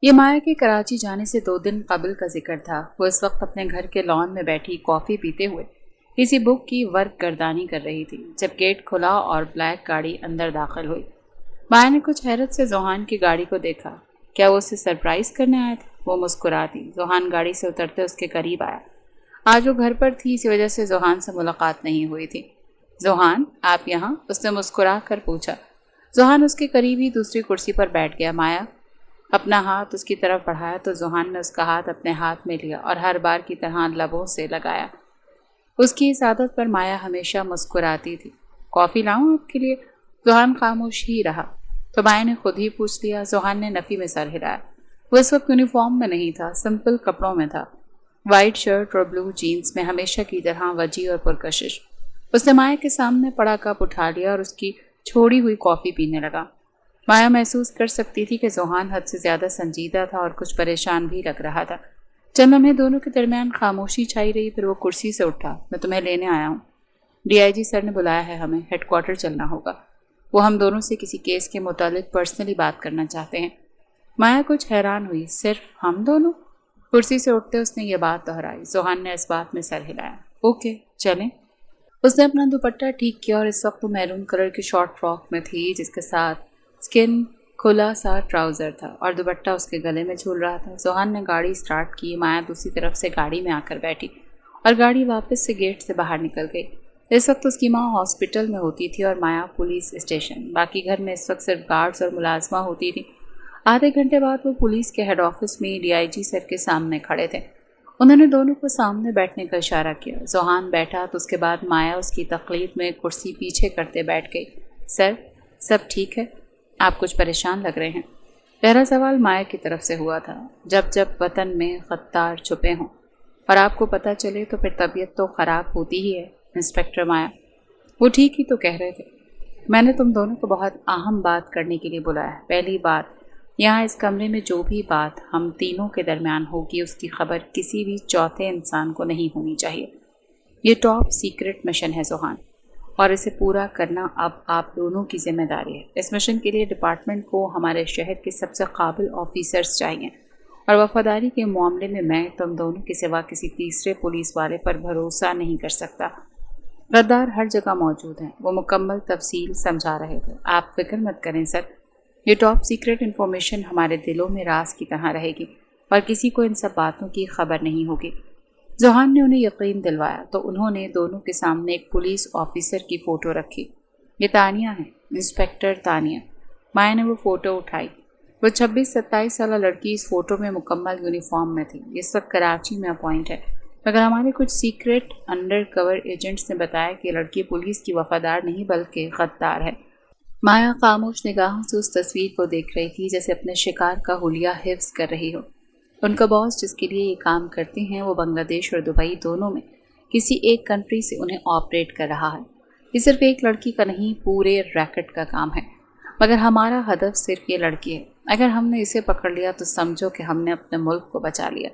یہ مایا کے کراچی جانے سے 2 دن قبل کا ذکر تھا۔ وہ اس وقت اپنے گھر کے لان میں بیٹھی کافی پیتے ہوئے کسی بک کی ورک گردانی کر رہی تھی جب گیٹ کھلا اور بلیک گاڑی اندر داخل ہوئی۔ مایا نے کچھ حیرت سے ذوحان کی گاڑی کو دیکھا۔ کیا وہ اسے سرپرائز کرنے آیا تھا؟ وہ مسکراتی ذوحان گاڑی سے اترتے اس کے قریب آیا۔ آج وہ گھر پر تھی، اسی وجہ سے ذوحان سے ملاقات نہیں ہوئی تھی۔ ذوحان، آپ یہاں؟ اس نے مسکرا کر پوچھا۔ ذوحان اس کے قریب ہی دوسری کرسی پر بیٹھ گیا۔ مایا اپنا ہاتھ اس کی طرف بڑھایا تو ذوحان نے اس کا ہاتھ اپنے ہاتھ میں لیا اور ہر بار کی طرح لبوں سے لگایا۔ اس کی اس عادت پر مایا ہمیشہ مسکراتی تھی۔ کافی لاؤں آپ کے لیے؟ ذوحان خاموش ہی رہا تو مایا نے خود ہی پوچھ لیا۔ ذوحان نے نفی میں سر ہلایا۔ وہ اس وقت یونیفارم میں نہیں تھا، سمپل کپڑوں میں تھا، وائٹ شرٹ اور بلو جینز میں، ہمیشہ کی طرح وجی اور پرکشش۔ اس نے مایا کے سامنے پڑا کپ اٹھا لیا اور اس کی چھوڑی ہوئی کافی پینے لگا۔ مایا محسوس کر سکتی تھی کہ ذوحان حد سے زیادہ سنجیدہ تھا اور کچھ پریشان بھی لگ رہا تھا۔ چند لمحے دونوں کے درمیان خاموشی چھائی رہی، پھر وہ کرسی سے اٹھا۔ میں تمہیں لینے آیا ہوں، ڈی آئی جی سر نے بلایا ہے، ہمیں ہیڈ کوارٹر چلنا ہوگا۔ وہ ہم دونوں سے کسی کیس کے متعلق پرسنلی بات کرنا چاہتے ہیں۔ مایا کچھ حیران ہوئی۔ صرف ہم دونوں؟ کرسی سے اٹھتے اس نے یہ بات دہرائی۔ ذوحان نے اس بات میں سر ہلایا۔ اوکے چلیں۔ اس نے اپنا دوپٹہ ٹھیک کیا اور اس وقت وہ میرون کلر کی شارٹ فراک میں تھی جس کے ساتھ اسکن کھلا سا ٹراؤزر تھا اور دوپٹہ اس کے گلے میں جھول رہا تھا۔ ذوحان نے گاڑی سٹارٹ کی۔ مایا دوسری طرف سے گاڑی میں آ کر بیٹھی اور گاڑی واپس سے گیٹ سے باہر نکل گئی۔ اس وقت اس کی ماں ہاسپٹل میں ہوتی تھی اور مایا پولیس اسٹیشن۔ باقی گھر میں اس وقت صرف گارڈز اور ملازمہ ہوتی تھی۔ آدھے گھنٹے بعد وہ پولیس کے ہیڈ آفس میں ڈی آئی جی سر کے سامنے کھڑے تھے۔ انہوں نے دونوں کو سامنے بیٹھنے کا اشارہ کیا۔ ذوحان بیٹھا تو اس کے بعد مایا اس کی تقلید میں کرسی پیچھے کرتے بیٹھ گئی۔ سر، سب ٹھیک ہے؟ آپ کچھ پریشان لگ رہے ہیں۔ پہلا سوال مایا کی طرف سے ہوا تھا۔ جب وطن میں غدار چھپے ہوں اور آپ کو پتہ چلے تو پھر طبیعت تو خراب ہوتی ہی ہے انسپکٹر مایا۔ وہ ٹھیک ہی تو کہہ رہے تھے۔ میں نے تم دونوں کو بہت اہم بات کرنے کے لیے بلایا ہے۔ پہلی بات، یہاں اس کمرے میں جو بھی بات ہم تینوں کے درمیان ہوگی اس کی خبر کسی بھی چوتھے انسان کو نہیں ہونی چاہیے۔ یہ ٹاپ سیکرٹ مشن ہے ذوحان، اور اسے پورا کرنا اب آپ دونوں کی ذمہ داری ہے۔ اس مشن کے لیے ڈپارٹمنٹ کو ہمارے شہر کے سب سے قابل آفیسرز چاہیے اور وفاداری کے معاملے میں تم دونوں کے سوا کسی تیسرے پولیس والے پر بھروسہ نہیں کر سکتا۔ غدار ہر جگہ موجود ہیں۔ وہ مکمل تفصیل سمجھا رہے تھے۔ آپ فکر مت کریں سر، یہ ٹاپ سیکرٹ انفارمیشن ہمارے دلوں میں راز کی طرح رہے گی اور کسی کو ان سب باتوں کی خبر نہیں ہوگی۔ ذوحان نے انہیں یقین دلوایا تو انہوں نے دونوں کے سامنے ایک پولیس آفیسر کی فوٹو رکھی۔ یہ تانیہ ہے، انسپکٹر تانیہ۔ مایا نے وہ فوٹو اٹھائی۔ وہ 26-27 سالہ لڑکی اس فوٹو میں مکمل یونیفارم میں تھی۔ اس وقت کراچی میں اپوائنٹ ہے، مگر ہمارے کچھ سیکرٹ انڈر کور ایجنٹس نے بتایا کہ لڑکی پولیس کی وفادار نہیں بلکہ غدار ہے۔ مایا خاموش نگاہوں سے اس تصویر کو دیکھ رہی تھی جیسے اپنے شکار کا حلیہ حفظ کر رہی ہو۔ ان کا باس جس کے لیے یہ کام کرتے ہیں وہ بنگلہ دیش اور دبئی دونوں میں کسی ایک کنٹری سے انہیں آپریٹ کر رہا ہے۔ یہ صرف ایک لڑکی کا نہیں، پورے ریکٹ کا کام ہے، مگر ہمارا ہدف صرف یہ لڑکی ہے۔ اگر ہم نے اسے پکڑ لیا تو سمجھو کہ ہم نے اپنے ملک کو بچا لیا۔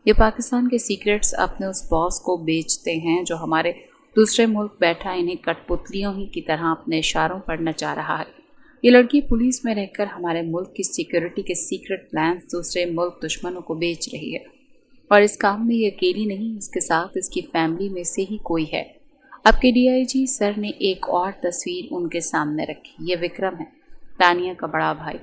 یہ پاکستان کے سیکرٹس اپنے اس باس کو بیچتے ہیں جو ہمارے دوسرے ملک بیٹھا انہیں کٹ پتلیوں ہی کی طرح اپنے اشاروں پر نچا رہا ہے۔ یہ لڑکی پولیس میں رہ کر ہمارے ملک کی سیکیورٹی کے سیکرٹ پلانز دوسرے ملک دشمنوں کو بیچ رہی ہے، اور اس کام میں یہ اکیلی نہیں، اس کے ساتھ اس کی فیملی میں سے ہی کوئی ہے۔ اب کے ڈی آئی جی سر نے ایک اور تصویر ان کے سامنے رکھی۔ یہ وکرم ہے، تانیہ کا بڑا بھائی۔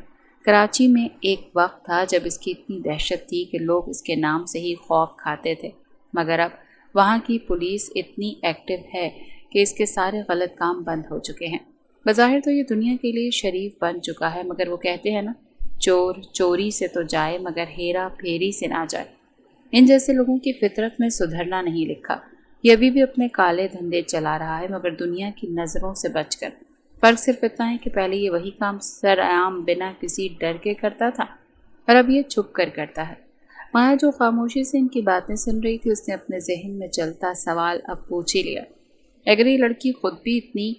کراچی میں ایک وقت تھا جب اس کی اتنی دہشت تھی کہ لوگ اس کے نام سے ہی خوف کھاتے تھے، مگر اب وہاں کی پولیس اتنی ایکٹیو ہے کہ اس کے سارے غلط کام بند ہو چکے ہیں۔ بظاہر تو یہ دنیا کے لیے شریف بن چکا ہے، مگر وہ کہتے ہیں نا، چور چوری سے تو جائے مگر ہیرا پھیری سے نہ جائے۔ ان جیسے لوگوں کی فطرت میں سدھرنا نہیں لکھا۔ یہ ابھی بھی اپنے کالے دھندے چلا رہا ہے، مگر دنیا کی نظروں سے بچ کر۔ فرق صرف اتنا ہے کہ پہلے یہ وہی کام سرعام بنا کسی ڈر کے کرتا تھا اور اب یہ چھپ کر کرتا ہے۔ مایا جو خاموشی سے ان کی باتیں سن رہی تھی، اس نے اپنے ذہن میں چلتا سوال اب پوچھ ہی لیا۔ اگر یہ لڑکی خود بھی اتنی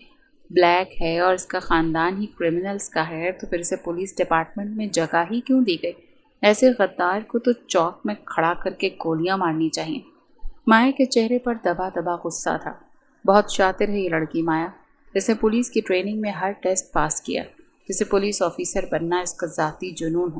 بلیک ہے اور اس کا خاندان ہی کرمنلز کا ہے تو پھر اسے پولیس ڈپارٹمنٹ میں جگہ ہی کیوں دی گئی؟ ایسے غدار کو تو چوک میں کھڑا کر کے گولیاں مارنی چاہیے۔ مایا کے چہرے پر دبا دبا غصہ تھا۔ بہت شاطر ہے یہ لڑکی مایا، جسے پولیس کی ٹریننگ میں ہر ٹیسٹ پاس کیا، جسے پولیس آفیسر بننا اس کا ذاتی جنون ہو۔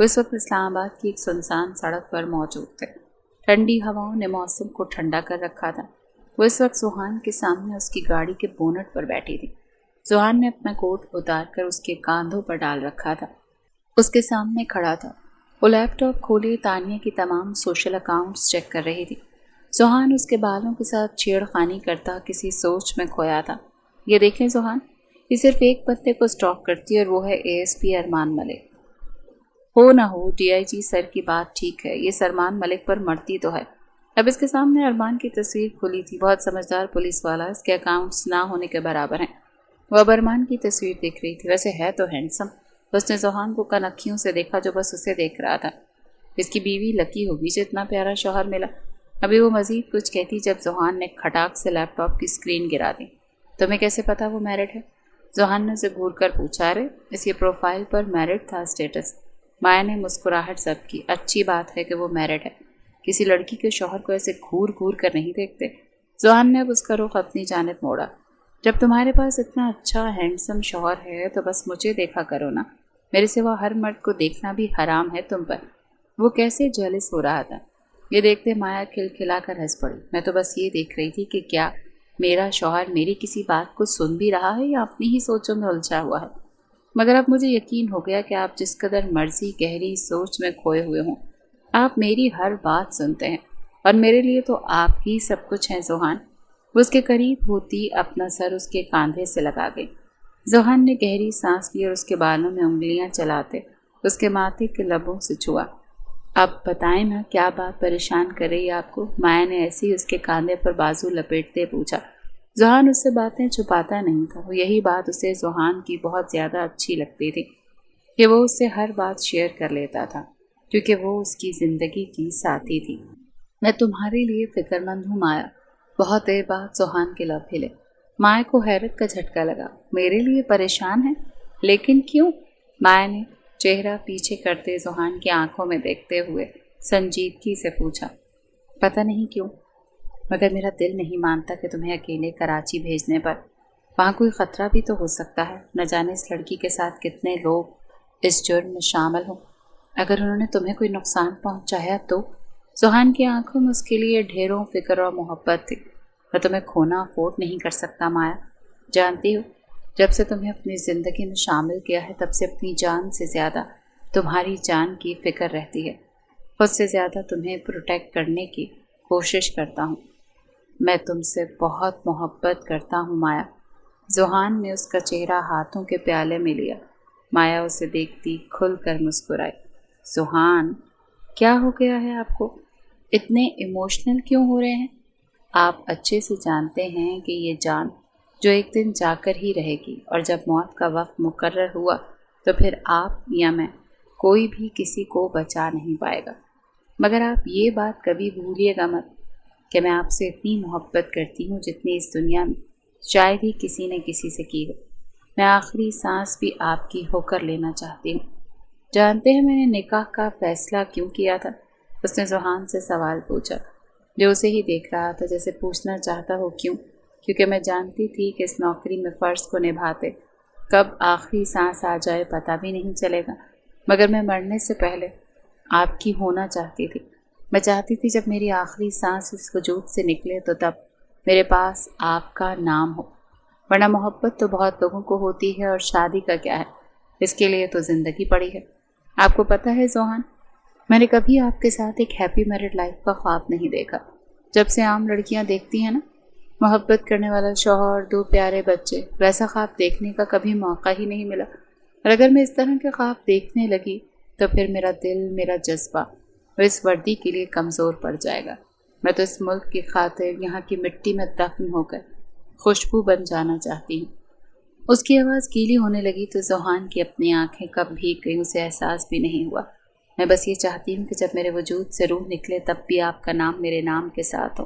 وہ اس وقت اسلام آباد کی ایک سنسان سڑک پر موجود تھے۔ ٹھنڈی ہواؤں نے موسم کو ٹھنڈا کر رکھا تھا۔ وہ اس وقت زوہان کے سامنے اس کی گاڑی کے بونٹ پر بیٹھی تھی۔ زوہان نے اپنا کوٹ اتار کر اس کے کاندھوں پر ڈال رکھا تھا۔ اس کے سامنے کھڑا تھا۔ وہ لیپ ٹاپ کھولے تانیہ کی تمام سوشل اکاؤنٹس چیک کر رہی تھی۔ زوہان اس کے بالوں کے ساتھ چھیڑ خانی کرتا کسی سوچ میں کھویا تھا۔ یہ دیکھیں زوہان، یہ صرف ایک بندے کو سٹاک کرتی ہے اور وہ ہے ASP ارمان ملک۔ ہو نہ ہو DIG سر کی بات ٹھیک ہے، یہ ارمان ملک پر مرتی تو ہے۔ اب اس کے سامنے ارمان کی تصویر کھلی تھی۔ بہت سمجھدار پولیس والا، اس کے اکاؤنٹس نہ ہونے کے برابر ہیں۔ وہ اب ارمان کی تصویر دیکھ رہی تھی۔ ویسے ہے تو ہینڈسم۔ اس نے زوہان کو کن اکھیوں سے دیکھا جو بس اسے دیکھ رہا تھا۔ اس کی بیوی لکی ہوگی جو اتنا پیارا شوہر ملا۔ ابھی وہ مزید کچھ کہتی جب زوہان نے کھٹاک سے لیپ ٹاپ کی اسکرین گرا دی۔ تمہیں کیسے پتا وہ میرڈ ہے؟ زوہان نے اسے گھور کر پوچھا۔ رے اس کی پروفائل پر میرڈ تھا اسٹیٹس۔ مایا نے مسکراہٹ سب کی۔ اچھی بات ہے کہ وہ میرڈ ہے۔ کسی لڑکی کے شوہر کو ایسے گھور گھور کر نہیں دیکھتے۔ زوہان نے اب اس کا رخ اپنی جانب موڑا۔ جب تمہارے پاس اتنا اچھا ہینڈسم شوہر ہے تو بس مجھے دیکھا کرو نا، میرے سوا ہر مرد کو دیکھنا بھی حرام ہے تم پر۔ وہ کیسے جیلس ہو رہا تھا۔ یہ دیکھتے مایا کھلکھلا کر ہنس پڑی۔ میں تو بس یہ دیکھ رہی تھی کہ کیا میرا شوہر میری کسی بات کو سن بھی رہا ہے یا اپنی ہی سوچوں میں الجھا ہوا ہے۔ مگر اب مجھے یقین ہو گیا کہ آپ جس قدر مرضی گہری سوچ میں کھوئے ہوئے ہوں، آپ میری ہر بات سنتے ہیں اور میرے لیے تو آپ ہی سب کچھ ہیں زوہان۔ وہ اس کے قریب ہوتی اپنا سر اس کے کاندھے سے لگا گئی۔ زوہان نے گہری سانس لی اور اس کے بالوں میں انگلیاں چلاتے اس کے ماتھے کے لبوں سے چھوا۔ اب بتائیں نا کیا بات پریشان کر رہی ہے آپ کو؟ مایا نے ایسے ہی اس کے کاندھے پر بازو لپیٹتے پوچھا۔ زوہان اس سے باتیں چھپاتا نہیں تھا۔ وہ یہی بات اسے زوہان کی بہت زیادہ اچھی لگتی تھی کہ وہ اس سے ہر بات شیئر کر لیتا تھا، کیونکہ وہ اس کی زندگی کی ساتھی تھی۔ میں تمہارے لیے فکر مند ہوں مایا۔ بہت دیر بعد زوہان کے لب ہلے۔ مایا کو حیرت کا جھٹکا لگا۔ میرے لیے پریشان ہے؟ لیکن کیوں؟ مایا نے چہرہ پیچھے کرتے زوہان کی آنکھوں میں دیکھتے ہوئے سنجیدگی سے پوچھا۔ پتہ نہیں کیوں، مگر میرا دل نہیں مانتا کہ تمہیں اکیلے کراچی بھیجنے پر۔ وہاں کوئی خطرہ بھی تو ہو سکتا ہے۔ نہ جانے اس لڑکی کے ساتھ کتنے لوگ اس جرم میں شامل ہوں۔ اگر انہوں نے تمہیں کوئی نقصان پہنچایا تو؟ زوہان کی آنکھوں میں اس کے لیے ڈھیروں فکر اور محبت تھی۔ میں تمہیں کھونا افورڈ نہیں کر سکتا مایا۔ جانتی ہو، جب سے تمہیں اپنی زندگی میں شامل کیا ہے تب سے اپنی جان سے زیادہ تمہاری جان کی فکر رہتی ہے۔ خود سے زیادہ تمہیں پروٹیکٹ کرنے کی کوشش کرتا ہوں۔ میں تم سے بہت محبت کرتا ہوں مایا۔ زوہان نے اس کا چہرہ ہاتھوں کے پیالے میں لیا۔ مایا اسے دیکھتی کھل کر مسکرائی۔ زوہان، کیا ہو گیا ہے آپ کو؟ اتنے ایموشنل کیوں ہو رہے ہیں؟ آپ اچھے سے جانتے ہیں کہ یہ جان جو ایک دن جا کر ہی رہے گی، اور جب موت کا وقت مقرر ہوا تو پھر آپ یا میں کوئی بھی کسی کو بچا نہیں پائے گا۔ مگر آپ یہ بات کبھی بھولیے گا مت کہ میں آپ سے اتنی محبت کرتی ہوں جتنی اس دنیا میں شاید ہی کسی نے کسی سے کی ہو۔ میں آخری سانس بھی آپ کی ہو کر لینا چاہتی ہوں۔ جانتے ہیں میں نے نکاح کا فیصلہ کیوں کیا تھا؟ اس نے زوہان سے سوال پوچھا، جو اسے ہی دیکھ رہا تھا جیسے پوچھنا چاہتا ہو کیوں؟ کیونکہ میں جانتی تھی کہ اس نوکری میں فرض کو نبھاتے کب آخری سانس آ جائے پتہ بھی نہیں چلے گا۔ مگر میں مرنے سے پہلے آپ کی ہونا چاہتی تھی۔ میں چاہتی تھی جب میری آخری سانس اس وجود سے نکلے تو تب میرے پاس آپ کا نام ہو، ورنہ محبت تو بہت لوگوں کو ہوتی ہے اور شادی کا کیا ہے، اس کے لیے تو زندگی پڑی ہے۔ آپ کو پتہ ہے زوہان، میں نے کبھی آپ کے ساتھ ایک ہیپی میرڈ لائف کا خواب نہیں دیکھا۔ جب سے عام لڑکیاں دیکھتی ہیں نا، محبت کرنے والا شوہر، 2 پیارے بچے، ویسا خواب دیکھنے کا کبھی موقع ہی نہیں ملا۔ اور اگر میں اس طرح کے خواب دیکھنے لگی تو پھر میرا دل، میرا جذبہ وہ اس وردی کے لیے کمزور پڑ جائے گا۔ میں تو اس ملک کی خاطر یہاں کی مٹی میں دفن ہو کر خوشبو بن جانا چاہتی ہوں۔ اس کی آواز گیلی ہونے لگی تو زوہان کی اپنی آنکھیں کب بھیگ گئیں اسے احساس بھی نہیں ہوا۔ میں بس یہ چاہتی ہوں کہ جب میرے وجود سے روح نکلے تب بھی آپ کا نام میرے نام کے ساتھ ہو۔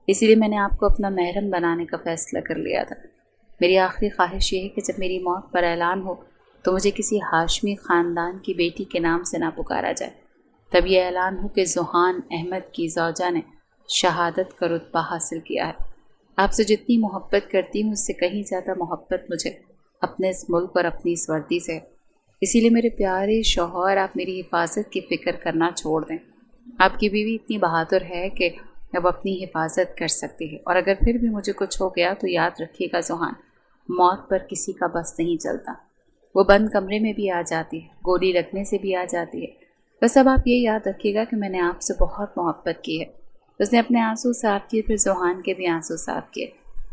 اسی لیے میں نے آپ کو اپنا محرم بنانے کا فیصلہ کر لیا تھا۔ میری آخری خواہش یہ ہے کہ جب میری موت پر اعلان ہو تو مجھے کسی ہاشمی خاندان کی بیٹی کے نام سے نہ پکارا جائے۔ تب یہ اعلان ہو کہ زوہان احمد کی زوجہ نے شہادت کا رتبہ حاصل کیا ہے۔ آپ سے جتنی محبت کرتی ہوں اس سے کہیں زیادہ محبت مجھے اپنے اس ملک اور اپنی اس وردی سے۔ اسی لیے میرے پیارے شوہر، آپ میری حفاظت کی فکر کرنا چھوڑ دیں۔ آپ کی بیوی اتنی بہادر ہے کہ اب اپنی حفاظت کر سکتی ہے، اور اگر پھر بھی مجھے کچھ ہو گیا تو یاد رکھیے گا زوہان، موت پر کسی کا بس نہیں چلتا۔ وہ بند کمرے میں بھی آ جاتی ہے، گولی لگنے سے بھی آ جاتی ہے۔ بس اب آپ یہ یاد رکھیے گا کہ میں نے آپ سے بہت محبت کی ہے۔ اس نے اپنے آنسو صاف کیے، پھر زوہان کے بھی آنسو صاف کیے۔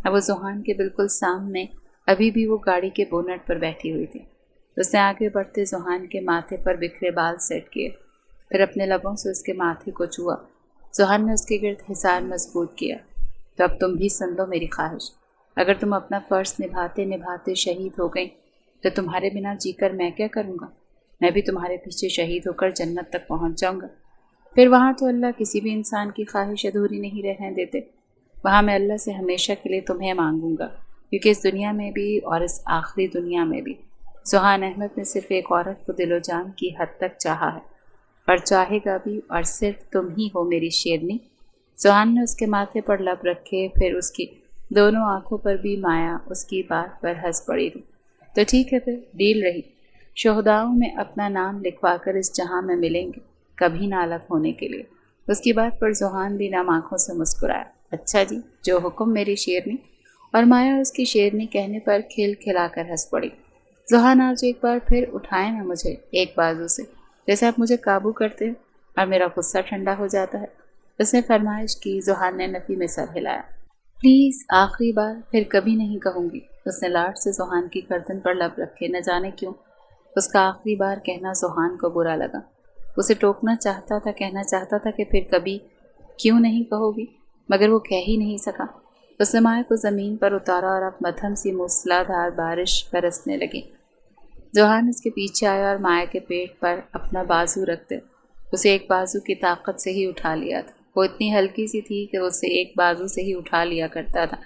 اب وہ زوہان کے بالکل سامنے ابھی بھی وہ گاڑی کے بونٹ پر بیٹھی ہوئی تھی۔ اس نے آگے بڑھتے زوہان کے ماتھے پر بکھرے بال سیٹ کیے، پھر اپنے لبوں سے اس کے ماتھے کو چھوا۔ زوہان نے اس کے گرد حصار مضبوط کیا۔ تو اب تم بھی سن لو میری خواہش، اگر تم اپنا فرض نبھاتے نبھاتے شہید ہو گئی تو تمہارے بنا جی کر میں کیا کروں گا؟ میں بھی تمہارے پیچھے شہید ہو کر جنت تک پہنچ جاؤں گا۔ پھر وہاں تو اللہ کسی بھی انسان کی خواہش ادھوری نہیں رہنے دیتے۔ وہاں میں اللہ سے ہمیشہ کے لیے تمہیں مانگوں گا، کیونکہ اس دنیا میں بھی اور اس آخری دنیا میں بھی زوہان احمد نے صرف ایک عورت کو دل و جان کی حد تک چاہا ہے، اور چاہے گا بھی، اور صرف تم ہی ہو میری شیرنی۔ زوہان نے اس کے ماتھے پر لب رکھے، پھر اس کی دونوں آنکھوں پر بھی مایا اس کی بات پر ہنس پڑی تھی۔ تو ٹھیک ہے، پھر ڈیل رہی۔ شہداؤں میں اپنا نام لکھوا کر اس جہاں میں ملیں گے، کبھی نہ الگ ہونے کے لیے۔ اس کی بات پر زوہان بھی نم آنکھوں سے مسکرایا۔ اچھا جی، جو حکم میری شیرنی۔ اور مایا اس کی شیرنی کہنے پر کھل کھلا کر ہنس پڑی۔ زوہان، آج ایک بار پھر اٹھائے نا مجھے ایک بازو سے، جیسے آپ مجھے قابو کرتے ہیں اور میرا غصہ ٹھنڈا ہو جاتا ہے۔ اس نے فرمائش کی۔ زوہان نے نفی میں سر ہلایا۔ پلیز، آخری بار، پھر کبھی نہیں کہوں گی۔ اس نے لاڈ سے زوہان کی گردن پر لب رکھے۔ نہ جانے کیوں اس کا آخری بار کہنا زوہان کو برا لگا۔ اسے ٹوکنا چاہتا تھا، کہنا چاہتا تھا کہ پھر کبھی کیوں نہیں کہو گی، مگر وہ کہہ ہی نہیں سکا۔ اس نے مایا کو زمین پر اتارا اور اب مدھم سی موسلادھار بارش برسنے لگی۔ زوہان اس کے پیچھے آیا اور مایا کے پیٹ پر اپنا بازو رکھتے اسے ایک بازو کی طاقت سے ہی اٹھا لیا تھا۔ وہ اتنی ہلکی سی تھی کہ اسے ایک بازو سے ہی اٹھا لیا کرتا تھا۔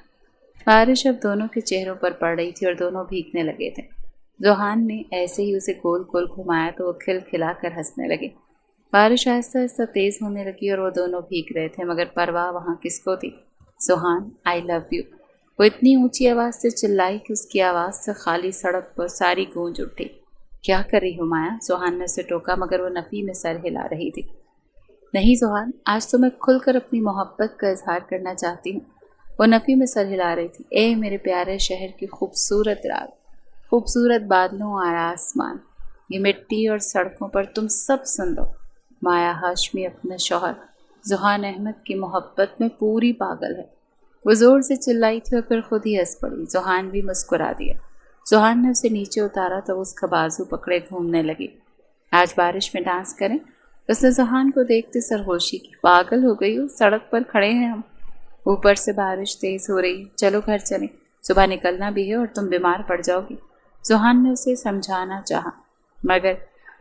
بارش اب دونوں کے چہروں پر پڑ رہی تھی اور دونوں بھیگنے لگے تھے۔ زوہان نے ایسے ہی اسے گول گول گھمایا تو وہ کھل کھلا کر ہنسنے لگے۔ بارش آہستہ آہستہ تیز ہونے لگی اور وہ دونوں بھیگ رہے تھے، مگر پرواہ وہاں کس کو تھی؟ زوہان، آئی لو یو۔ وہ اتنی اونچی آواز سے چلائی کہ اس کی آواز سے خالی سڑک پر ساری گونج اٹھی۔ کیا کر رہی ہو مایا؟ زوہان نے اسے ٹوکا، مگر وہ نفی میں سر ہلا رہی تھی۔ نہیں زوہان، آج تو میں کھل کر اپنی محبت کا اظہار کرنا چاہتی ہوں۔ وہ نفی میں سر ہلا رہی تھی۔ اے میرے پیارے شہر کی خوبصورت رات، خوبصورت بادلوں اور آسمان، یہ مٹی اور سڑکوں پر تم سب سن لو، مایا ہاشمی اپنے شوہر زوہان احمد کی محبت میں پوری پاگل ہے۔ وہ زور سے چلائی تھی اور پھر خود ہی ہنس پڑی۔ زوہان بھی مسکرا دیا۔ زوہان نے اسے نیچے اتارا تو اس کا بازو پکڑے گھومنے لگی۔ آج بارش میں ڈانس کریں؟ اس نے زوہان کو دیکھتے سرگوشی کی۔ پاگل ہو گئی ہو، سڑک پر کھڑے ہیں ہم، اوپر سے بارش تیز ہو رہی ہے، چلو گھر چلیں، صبح نکلنا بھی ہے اور تم بیمار پڑ جاؤ گی۔ زوہان نے اسے سمجھانا چاہا، مگر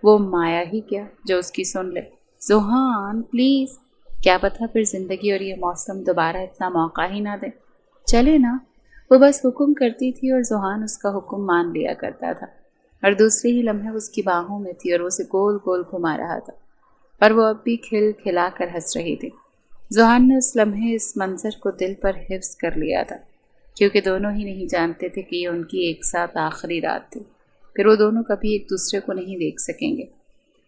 وہ مایا ہی کیا جو اس کی سن لے۔ زوہان پلیز، کیا پتہ پھر زندگی اور یہ موسم دوبارہ اتنا موقع ہی نہ دے، چلے نا۔ وہ بس حکم کرتی تھی اور زوہان اس کا حکم مان لیا کرتا تھا، اور دوسرے ہی لمحے اس کی باہوں میں تھی اور اسے گول گول گھما رہا تھا، اور وہ اب بھی کھل کھلا کر ہنس رہی تھی۔ زوہان نے اس لمحے اس منظر کو دل پر حفظ کر لیا تھا، کیونکہ دونوں ہی نہیں جانتے تھے کہ یہ ان کی ایک ساتھ آخری رات تھی، پھر وہ دونوں کبھی ایک دوسرے کو نہیں دیکھ سکیں گے۔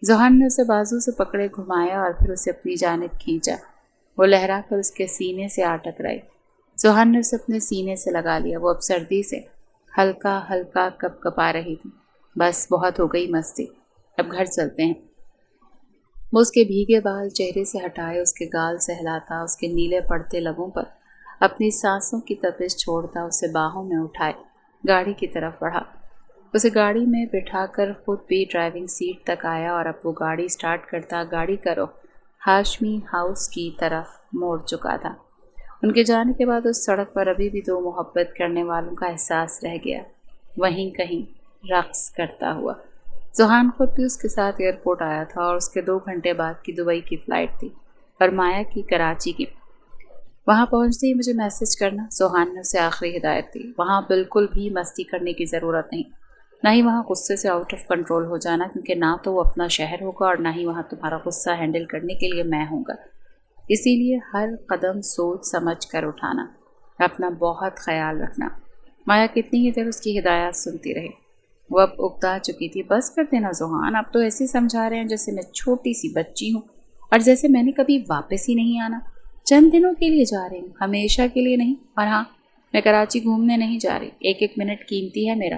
زوہان نے اسے بازو سے پکڑے گھمایا اور پھر اسے اپنی جانب کھینچا۔ وہ لہرا کر اس کے سینے سے آ ٹکرائی۔ زوہان نے اسے اپنے سینے سے لگا لیا۔ وہ اب سردی سے ہلکا ہلکا کپ کپا رہی تھی۔ بس بہت ہو گئی مستی، اب گھر چلتے ہیں۔ وہ اس کے بھیگے بال چہرے سے ہٹائے، اس کے گال سہلاتا، اس کے نیلے پڑتے لبوں پر اپنی سانسوں کی تپش چھوڑتا، اسے باہوں میں اٹھائے گاڑی کی طرف بڑھا۔ اسے گاڑی میں بٹھا کر خود بھی ڈرائیونگ سیٹ تک آیا اور اب وہ گاڑی سٹارٹ کرتا گاڑی کا رخ ہاشمی ہاؤس کی طرف موڑ چکا تھا۔ ان کے جانے کے بعد اس سڑک پر ابھی بھی دو محبت کرنے والوں کا احساس رہ گیا، وہیں کہیں رقص کرتا ہوا۔ زوہان خود بھی اس کے ساتھ ایئرپورٹ آیا تھا اور اس کے 2 گھنٹے بعد کی دبئی کی فلائٹ تھی اور مایا کی کراچی کی۔ وہاں پہنچتے ہی مجھے میسج کرنا، زوہان نے اسے آخری ہدایت دی۔ وہاں بالکل بھی مستی کرنے کی ضرورت نہیں، نہ ہی وہاں غصے سے آؤٹ آف کنٹرول ہو جانا، کیونکہ نہ تو وہ اپنا شہر ہوگا اور نہ ہی وہاں تمہارا غصہ ہینڈل کرنے کے لیے میں ہوں گا۔ اسی لیے ہر قدم سوچ سمجھ کر اٹھانا، اپنا بہت خیال رکھنا۔ مایا کتنی ہی دیر اس کی ہدایات سنتی رہی۔ وہ اب اکتا چکی تھی۔ بس کر دینا زوہان، اب تو ایسے سمجھا رہے ہیں جیسے میں چھوٹی سی بچی ہوں اور جیسے میں نے کبھی واپس ہی نہیں آنا۔ چند دنوں کے لیے جا رہی ہوں، ہمیشہ کے لیے نہیں۔ اور ہاں، میں کراچی گھومنے نہیں جا رہی، ایک ایک منٹ قیمتی ہے میرا۔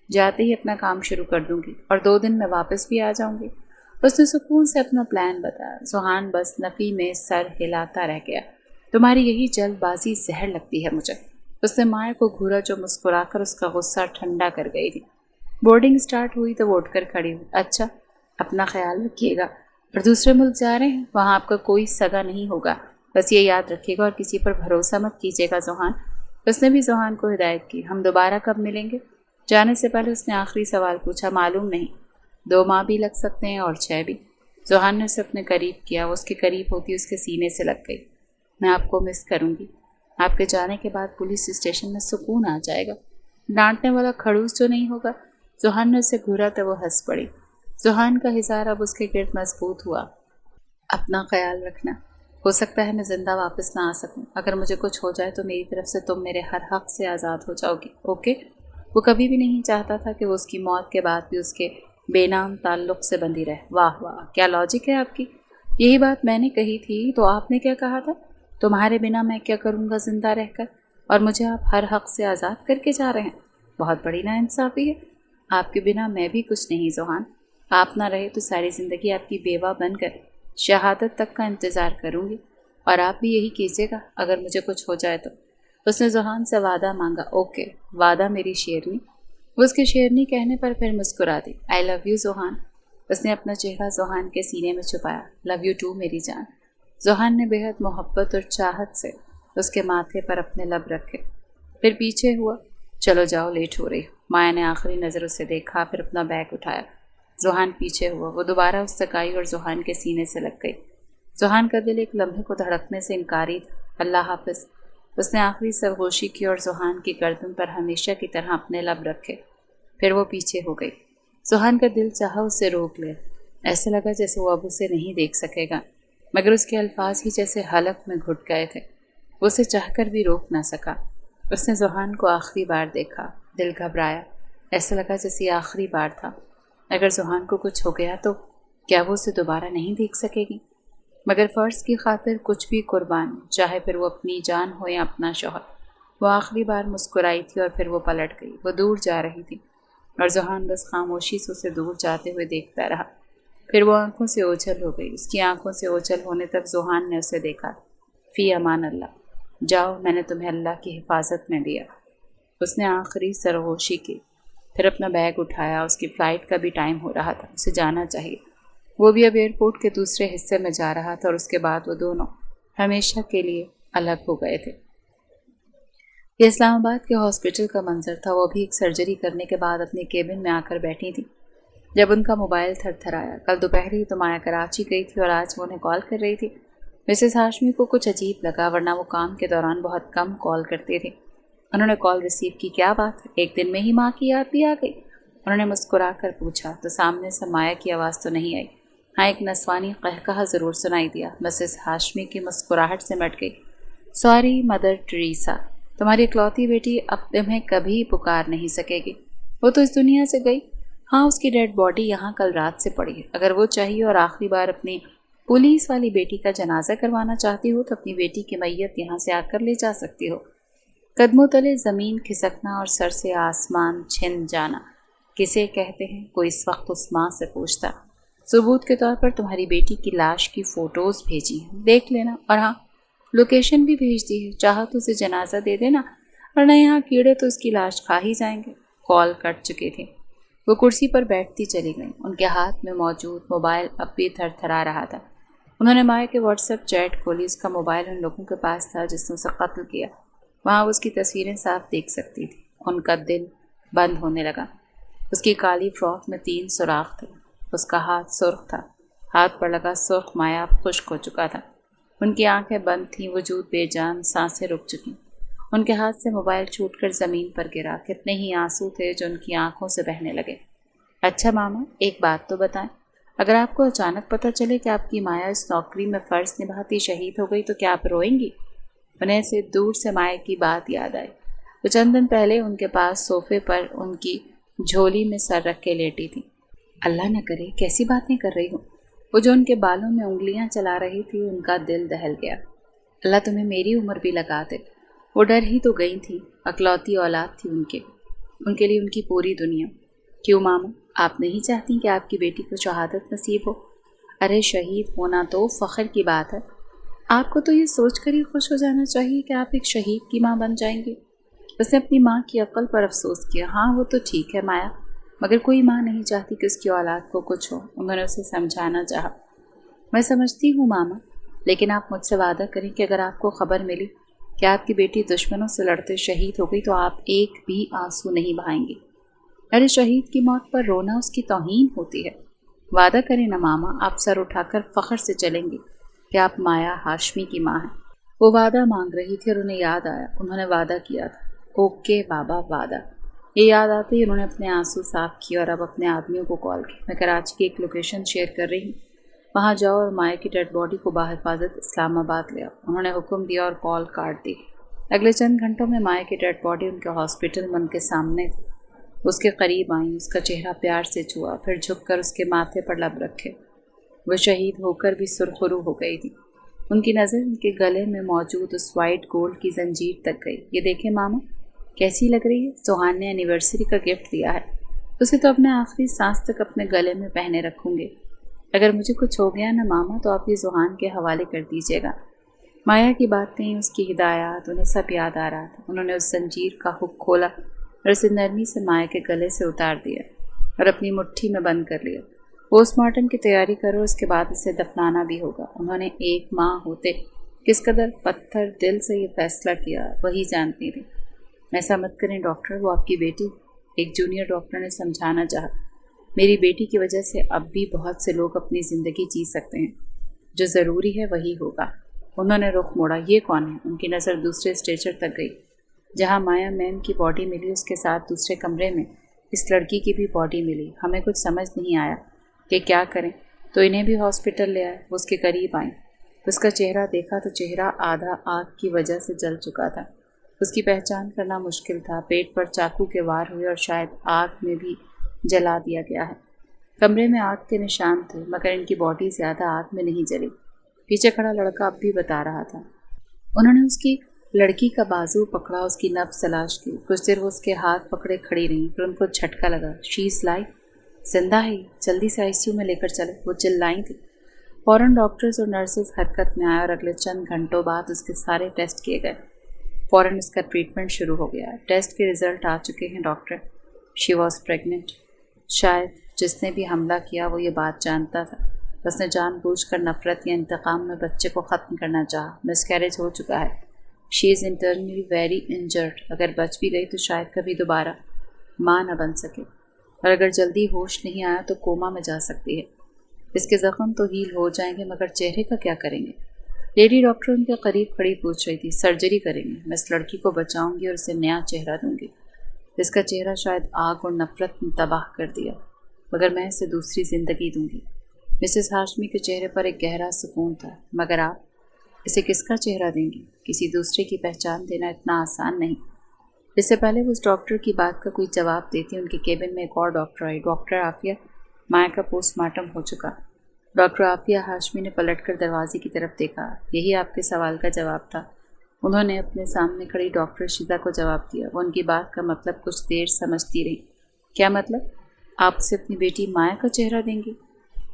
جاتے ہی اپنا کام شروع کر دوں گی اور 2 دن میں واپس بھی آ جاؤں گی۔ اس نے سکون سے اپنا پلان بتایا۔ زوہان بس نفی میں سر ہلاتا رہ گیا۔ تمہاری یہی جلد بازی زہر لگتی ہے مجھے۔ اس نے مائع کو گھورا جو مسکرا کر اس کا غصہ ٹھنڈا کر گئی تھی۔ بورڈنگ سٹارٹ ہوئی تو وہ اٹھ کر کھڑی ہوئی۔ اچھا، اپنا خیال رکھیے گا۔ اور دوسرے ملک جا رہے ہیں، وہاں آپ کا کوئی سگا نہیں ہوگا، بس یہ یاد رکھیے گا اور کسی پر بھروسہ مت کیجیے گا زوہان۔ اس نے بھی زوہان کو ہدایت کی۔ ہم دوبارہ کب ملیں گے؟ جانے سے پہلے اس نے آخری سوال پوچھا۔ معلوم نہیں، 2 ماہ بھی لگ سکتے ہیں اور 6 بھی۔ زوہان نے اسے اپنے قریب کیا۔ وہ اس کے قریب ہوتی اس کے سینے سے لگ گئی۔ میں آپ کو مس کروں گی۔ آپ کے جانے کے بعد پولیس اسٹیشن میں سکون آ جائے گا، ڈانٹنے والا کھڑوس جو نہیں ہوگا۔ زوہان نے اسے گھورا تو وہ ہنس پڑی۔ زوہان کا ہزار اب اس کے گرد مضبوط ہوا۔ اپنا خیال رکھنا۔ ہو سکتا ہے میں زندہ واپس نہ آ سکوں۔ اگر مجھے کچھ ہو جائے تو میری طرف سے تم میرے ہر حق سے آزاد ہو جاؤ گی، اوکے؟ وہ کبھی بھی نہیں چاہتا تھا کہ وہ اس کی موت کے بعد بھی اس کے بے نام تعلق سے بندھی رہے۔ واہ واہ، کیا لاجک ہے آپ کی۔ یہی بات میں نے کہی تھی تو آپ نے کیا کہا تھا؟ تمہارے بنا میں کیا کروں گا زندہ رہ کر، اور مجھے آپ ہر حق سے آزاد کر کے جا رہے ہیں۔ بہت بڑی ناانصافی ہے۔ آپ کے بنا میں بھی کچھ نہیں زوہان۔ آپ نہ رہے تو ساری زندگی آپ کی بیوہ بن کر شہادت تک کا انتظار کروں گی، اور آپ بھی یہی کیجیے گا اگر مجھے کچھ ہو جائے تو۔ اس نے زوہان سے وعدہ مانگا۔ اوکے، وعدہ میری شیرنی۔ وہ اس کے شیرنی کہنے پر پھر مسکرا دی۔ آئی لو یو زوہان۔ اس نے اپنا چہرہ زوہان کے سینے میں چھپایا۔ لو یو ٹو میری جان۔ زوہان نے بے حد محبت اور چاہت سے اس کے ماتھے پر اپنے لب رکھے، پھر پیچھے ہوا۔ چلو جاؤ، لیٹ ہو رہی۔ مایا نے آخری نظر اسے دیکھا، پھر اپنا بیگ اٹھایا۔ زوہان پیچھے ہوا۔ وہ دوبارہ اس تک آئی اور زوہان کے سینے سے لگ گئی۔ زوہان کا دل ایک لمحے کو دھڑکنے سے انکاری تھا۔ اللہ حافظ۔ اس نے آخری سرگوشی کی اور زوہان کی گردن پر ہمیشہ کی طرح اپنے لب رکھے، پھر وہ پیچھے ہو گئی۔ زوہان کا دل چاہا اسے روک لے، ایسے لگا جیسے وہ اب اسے نہیں دیکھ سکے گا، مگر اس کے الفاظ ہی جیسے حلق میں گھٹ گئے تھے۔ وہ اسے چاہ کر بھی روک نہ سکا۔ اس نے زوہان کو آخری بار دیکھا۔ دل گھبرایا، ایسا لگا جیسے یہ آخری بار تھا۔ اگر زوہان کو کچھ ہو گیا تو کیا وہ اسے دوبارہ نہیں دیکھ سکے گی؟ مگر فرض کی خاطر کچھ بھی قربان، چاہے پھر وہ اپنی جان ہو یا اپنا شوہر۔ وہ آخری بار مسکرائی تھی اور پھر وہ پلٹ گئی۔ وہ دور جا رہی تھی اور زوہان بس خاموشی سے اسے دور جاتے ہوئے دیکھتا رہا۔ پھر وہ آنکھوں سے اوجھل ہو گئی۔ اس کی آنکھوں سے اوجھل ہونے تک زوہان نے اسے دیکھا۔ فی امان اللہ، جاؤ، میں نے تمہیں اللہ کی حفاظت میں دیا۔ اس نے آخری سرگوشی کی، پھر اپنا بیگ اٹھایا۔ اس کی فلائٹ کا بھی ٹائم ہو رہا تھا، اسے جانا چاہیے۔ وہ بھی اب ایئرپورٹ کے دوسرے حصے میں جا رہا تھا اور اس کے بعد وہ دونوں ہمیشہ کے لیے الگ ہو گئے تھے۔ یہ اسلام آباد کے ہاسپٹل کا منظر تھا۔ وہ بھی ایک سرجری کرنے کے بعد اپنے کیبن میں آ کر بیٹھی تھی جب ان کا موبائل تھر تھرایا۔ کل دوپہر ہی تو مایا کراچی گئی تھی اور آج وہ انہیں کال کر رہی تھی۔ مسز ہاشمی کو کچھ عجیب لگا، ورنہ وہ کام کے دوران بہت کم کال کرتی تھی۔ انہوں نے کال ریسیو کی۔ کیا بات ہے، ایک دن میں ہی ماں کی یاد بھی آ گئی؟ انہوں نے مسکرا کر پوچھا تو سامنے سے مایا کی آواز تو نہیں آئی، ہاں ایک نسوانی قہقہہ ضرور سنائی دیا۔ مسز ہاشمی کی مسکراہٹ سے مٹ گئی۔ سوری مدر ٹریسا، تمہاری اکلوتی بیٹی اب تمہیں کبھی پکار نہیں سکے گی۔ وہ تو اس دنیا سے گئی۔ ہاں، اس کی ڈیڈ باڈی یہاں کل رات سے پڑی ہے۔ اگر وہ چاہیے اور آخری بار اپنی پولیس والی بیٹی کا جنازہ کروانا چاہتی ہو تو اپنی بیٹی کی میت یہاں سے آ کر لے جا سکتی ہو۔ قدموں تلے زمین کھسکنا اور سر سے آسمان چھن جانا کسے کہتے ہیں؟ کوئی اس وقت اس ماں سے پوچھتا۔ ثبوت کے طور پر تمہاری بیٹی کی لاش کی فوٹوز بھیجی ہیں، دیکھ لینا، اور ہاں لوکیشن بھی بھیج دی ہے، چاہو تو اسے جنازہ دے دینا، ورنہ یہاں کیڑے تو اس کی لاش کھا ہی جائیں گے۔ کال کٹ چکی تھی۔ وہ کرسی پر بیٹھتی چلی گئیں۔ ان کے ہاتھ میں موجود موبائل اب بھی تھر تھرا رہا تھا۔ انہوں نے مایا کے واٹس ایپ چیٹ کھولی۔ اس کا موبائل ان لوگوں کے پاس تھا جس نے اسے قتل کیا۔ وہاں اس کی تصویریں صاف دیکھ سکتی تھی۔ ان کا دل بند ہونے لگا۔ اس کی کالی فراک میں 3 سوراخ تھے۔ اس کا ہاتھ سرخ تھا۔ ہاتھ پر لگا سرخ مایا اب خشک ہو چکا تھا۔ ان کی آنکھیں بند تھیں، وجود بے جان، سانسیں رک چکیں۔ ان کے ہاتھ سے موبائل چھوٹ کر زمین پر گرا۔ کتنے ہی آنسو تھے جو ان کی آنکھوں سے بہنے لگے۔ اچھا ماما، ایک بات تو بتائیں، اگر آپ کو اچانک پتہ چلے کہ آپ کی مایا اس نوکری میں فرض نبھاتی شہید ہو گئی تو کیا آپ روئیں گی؟ انہیں سے دور سے مایا کی بات یاد آئی۔ وہ چند دن پہلے ان کے پاس صوفے پر ان کی جھولی میں سر رکھ کے لیٹی تھی۔ اللہ نہ کرے کیسی باتیں کر رہی ہوں۔ وہ جو ان کے بالوں میں انگلیاں چلا رہی تھی ان کا دل دہل گیا۔ اللہ تمہیں میری عمر بھی لگا دے۔ وہ ڈر ہی تو گئی تھی، اکلوتی اولاد تھی ان کے لیے ان کی پوری دنیا۔ کیوں ماما، آپ نہیں چاہتی کہ آپ کی بیٹی کو شہادت نصیب ہو؟ ارے شہید ہونا تو فخر کی بات ہے، آپ کو تو یہ سوچ کر ہی خوش ہو جانا چاہیے کہ آپ ایک شہید کی ماں بن جائیں گی۔ اس نے اپنی ماں کی عقل پر افسوس کیا۔ ہاں وہ تو ٹھیک ہے مایا، مگر کوئی ماں نہیں چاہتی کہ اس کی اولاد کو کچھ ہو۔ انہوں نے اسے سمجھانا چاہا۔ میں سمجھتی ہوں ماما، لیکن آپ مجھ سے وعدہ کریں کہ اگر آپ کو خبر ملی کہ آپ کی بیٹی دشمنوں سے لڑتے شہید ہو گئی تو آپ ایک بھی آنسو نہیں بہائیں گے۔ ارے شہید کی موت پر رونا اس کی توہین ہوتی ہے۔ وعدہ کریں نا ماما، آپ سر اٹھا کر فخر سے چلیں گے کہ آپ مایا ہاشمی کی ماں ہیں۔ وہ وعدہ مانگ رہی تھی اور انہیں یاد آیا انہوں نے وعدہ کیا تھا۔ اوکے بابا وعدہ۔ یہ یاد آتے ہی انہوں نے اپنے آنسو صاف کیے اور اب اپنے آدمیوں کو کال کی۔ میں کراچی کی ایک لوکیشن شیئر کر رہی ہوں، وہاں جاؤ اور مایا کی ڈیڈ باڈی کو بحفاظت اسلام آباد لے آؤ۔ انہوں نے حکم دیا اور کال کاٹ دی۔ اگلے چند گھنٹوں میں مایا کی ڈیڈ باڈی ان کے ہاسپٹل میں ان کے سامنے اس کے قریب آئیں، اس کا چہرہ پیار سے چھوا، پھر جھک کر اس کے ماتھے پر لب رکھے۔ وہ شہید ہو کر بھی سرخرو ہو گئی تھی۔ ان کی نظر ان کے گلے میں موجود اس وائٹ گولڈ کی زنجیر تک گئی۔ یہ دیکھیں ماما کیسی لگ رہی ہے، سوہان نے اینیورسری کا گفٹ دیا ہے، اسے تو اپنے آخری سانس تک اپنے گلے میں پہنے رکھوں گے۔ اگر مجھے کچھ ہو گیا نا ماما تو آپ یہ سوہان کے حوالے کر دیجیے گا۔ مایا کی باتیں، اس کی ہدایات، انہیں سب یاد آ رہا تھا۔ انہوں نے اس زنجیر کا ہک کھولا اور اسے نرمی سے مایا کے گلے سے اتار دیا اور اپنی مٹھی میں بند کر لیا۔ پوسٹ مارٹم کی تیاری کرو، اس کے بعد اسے دفنانا بھی ہوگا۔ انہوں نے ایک ماں ہوتے کس قدر پتھر دل سے یہ فیصلہ کیا وہی جانتی تھی۔ ایسا مت کریں ڈاکٹر، وہ آپ کی بیٹی، ایک جونیئر ڈاکٹر نے سمجھانا چاہا۔ میری بیٹی کی وجہ سے اب بھی بہت سے لوگ اپنی زندگی جی سکتے ہیں، جو ضروری ہے وہی ہوگا۔ انہوں نے رخ موڑا۔ یہ کون ہے؟ ان کی نظر دوسرے اسٹریچر تک گئی جہاں مایا میم کی باڈی ملی، اس کے ساتھ دوسرے کمرے میں اس لڑکی کی بھی باڈی ملی۔ ہمیں کچھ سمجھ نہیں آیا کہ کیا کریں، تو انہیں بھی ہاسپٹل لے آئے۔ وہ اس کے قریب آئیں، اس کا چہرہ دیکھا تو چہرہ آدھا آگ کی وجہ سے جل چکا تھا۔ اس کی پہچان کرنا مشکل تھا۔ پیٹ پر چاقو کے وار ہوئے اور شاید آگ میں بھی جلا دیا گیا ہے۔ کمرے میں آگ کے نشان تھے مگر ان کی باڈی زیادہ آگ میں نہیں جلی۔ پیچھے کھڑا لڑکا اب بھی بتا رہا تھا۔ انہوں نے اس کی لڑکی کا بازو پکڑا، اس کی نبض تلاش کی۔ کچھ دیر وہ اس کے ہاتھ پکڑے کھڑی رہیں، پھر ان کو جھٹکا لگا۔ شی از لائف، زندہ ہے، جلدی سے آئی سی یو میں لے کر چلے، وہ چلائی تھی۔ فوراً ڈاکٹرز اور نرسز حرکت میں آئے اور اگلے چند گھنٹوں بعد اس کے سارے ٹیسٹ کیے گئے۔ فوراً اس کا ٹریٹمنٹ شروع ہو گیا۔ ٹیسٹ کے رزلٹ آ چکے ہیں ڈاکٹر، شی واز پریگننٹ۔ شاید جس نے بھی حملہ کیا وہ یہ بات جانتا تھا، اس نے جان بوجھ کر نفرت یا انتقام میں بچے کو ختم کرنا چاہا۔ مس کیریج ہو چکا ہے، شی از انٹرنلی ویری انجرڈ۔ اگر بچ بھی گئی تو شاید کبھی دوبارہ ماں نہ بن سکے، اور اگر جلدی ہوش نہیں آیا تو کوما میں جا سکتی ہے۔ اس کے زخم تو ہیل ہو جائیں گے مگر چہرے کا کیا کریں گے؟ لیڈی ڈاکٹر ان کے قریب کھڑی پوچھ رہی تھی۔ سرجری کریں گے، میں اس لڑکی کو بچاؤں گی اور اسے نیا چہرہ دوں گی۔ اس کا چہرہ شاید آگ اور نفرت نے تباہ کر دیا، مگر میں اسے دوسری زندگی دوں گی۔ مسز ہاشمی کے چہرے پر ایک گہرا سکون تھا۔ مگر آپ اسے کس کا چہرہ دیں گی؟ کسی دوسرے کی پہچان دینا اتنا آسان نہیں۔ اس سے پہلے وہ اس ڈاکٹر کی بات کا کوئی جواب دیتی، ان کے کیبن میں ایک اور ڈاکٹر آئی۔ ڈاکٹر عافیہ، مایا کا پوسٹ مارٹم ہو چکا۔ ڈاکٹر عافیہ ہاشمی نے پلٹ کر دروازے کی طرف دیکھا۔ یہی آپ کے سوال کا جواب تھا، انہوں نے اپنے سامنے کھڑی ڈاکٹر شیزا کو جواب دیا۔ وہ ان کی بات کا مطلب کچھ دیر سمجھتی رہی۔ کیا مطلب؟ آپ اسے اپنی بیٹی مایا کا چہرہ دیں گی؟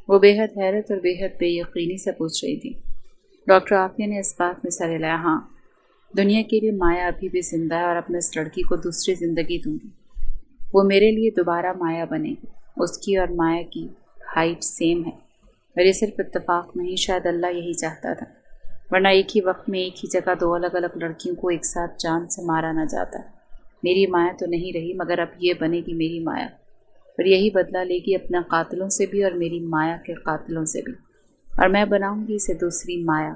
وہ بے حد حیرت اور بے حد بے یقینی سے پوچھ رہی تھی۔ ڈاکٹر عافیہ نے اس بات میں سر ہلایا۔ ہاں، دنیا کے لیے مایا ابھی بھی زندہ ہے اور اپنے اس لڑکی کو دوسری زندگی دوں گی۔ وہ میرے لیے دوبارہ مایا بنے گی۔ اس کی اور مایا کی ہائٹ سیم ہے، اور یہ صرف اتفاق نہیں، شاید اللہ یہی چاہتا تھا، ورنہ ایک ہی وقت میں ایک ہی جگہ دو الگ الگ لڑکیوں کو ایک ساتھ جان سے مارا نہ جاتا۔ میری مایا تو نہیں رہی، مگر اب یہ بنے گی میری مایا، اور یہی بدلہ لے گی اپنے قاتلوں سے بھی اور میری مایا کے قاتلوں سے بھی، اور میں بناؤں گی اسے دوسری مایا۔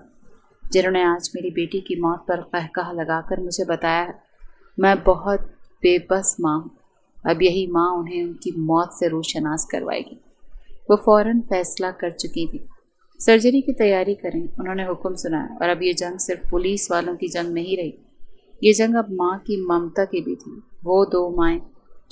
جنہوں نے آج میری بیٹی کی موت پر قہقہ لگا کر مجھے بتایا ہے میں بہت بے بس ماں ہوں، اب یہی ماں انہیں ان کی موت سے روشناس کروائے گی۔ وہ فوراً فیصلہ کر چکی تھی۔ سرجری کی تیاری کریں، انہوں نے حکم سنایا۔ اور اب یہ جنگ صرف پولیس والوں کی جنگ نہیں رہی، یہ جنگ اب ماں کی ممتا کی بھی تھی۔ وہ دو مائیں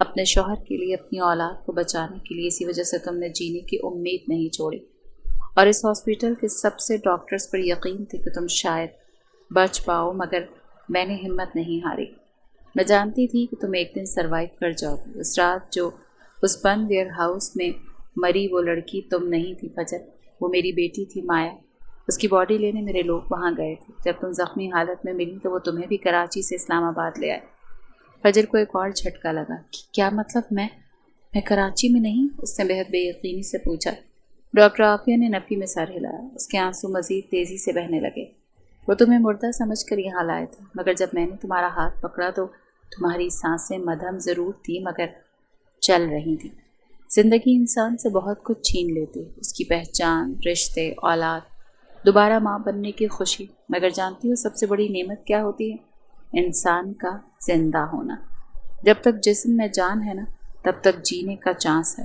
اپنے شوہر کے لیے، اپنی اولاد کو بچانے کے لیے، اسی وجہ سے تم نے جینے کی امید نہیں چھوڑی، اور اس ہاسپٹل کے سب سے ڈاکٹرز پر یقین تھے کہ تم شاید بچ پاؤ، مگر میں نے ہمت نہیں ہاری۔ میں جانتی تھی کہ تم ایک دن سروائیو کر جاؤ گی۔ اس رات جو اس بند ویئر ہاؤس میں مری وہ لڑکی تم نہیں تھی فجر، وہ میری بیٹی تھی مایا۔ اس کی باڈی لینے میرے لوگ وہاں گئے تھے۔ جب تم زخمی حالت میں ملی تو وہ تمہیں بھی کراچی سے اسلام آباد لے آئے۔ فجر کو ایک اور جھٹکا لگا۔ کیا مطلب میں کراچی میں نہیں؟ اس نے بہت بے یقینی سے پوچھا۔ ڈاکٹر عافیہ نے نفی میں سر ہلایا۔ اس کے آنسو مزید تیزی سے بہنے لگے۔ وہ تمہیں مردہ سمجھ کر یہاں لائے تھے، مگر جب میں نے تمہارا ہاتھ پکڑا تو تمہاری سانسیں مدھم ضرور تھی مگر چل رہی تھیں۔ زندگی انسان سے بہت کچھ چھین لیتی، اس کی پہچان، رشتے، اولاد، دوبارہ ماں بننے کی خوشی، مگر جانتی ہو سب سے بڑی نعمت کیا ہوتی ہے؟ انسان کا زندہ ہونا۔ جب تک جسم میں جان ہے نا، تب تک جینے کا چانس ہے۔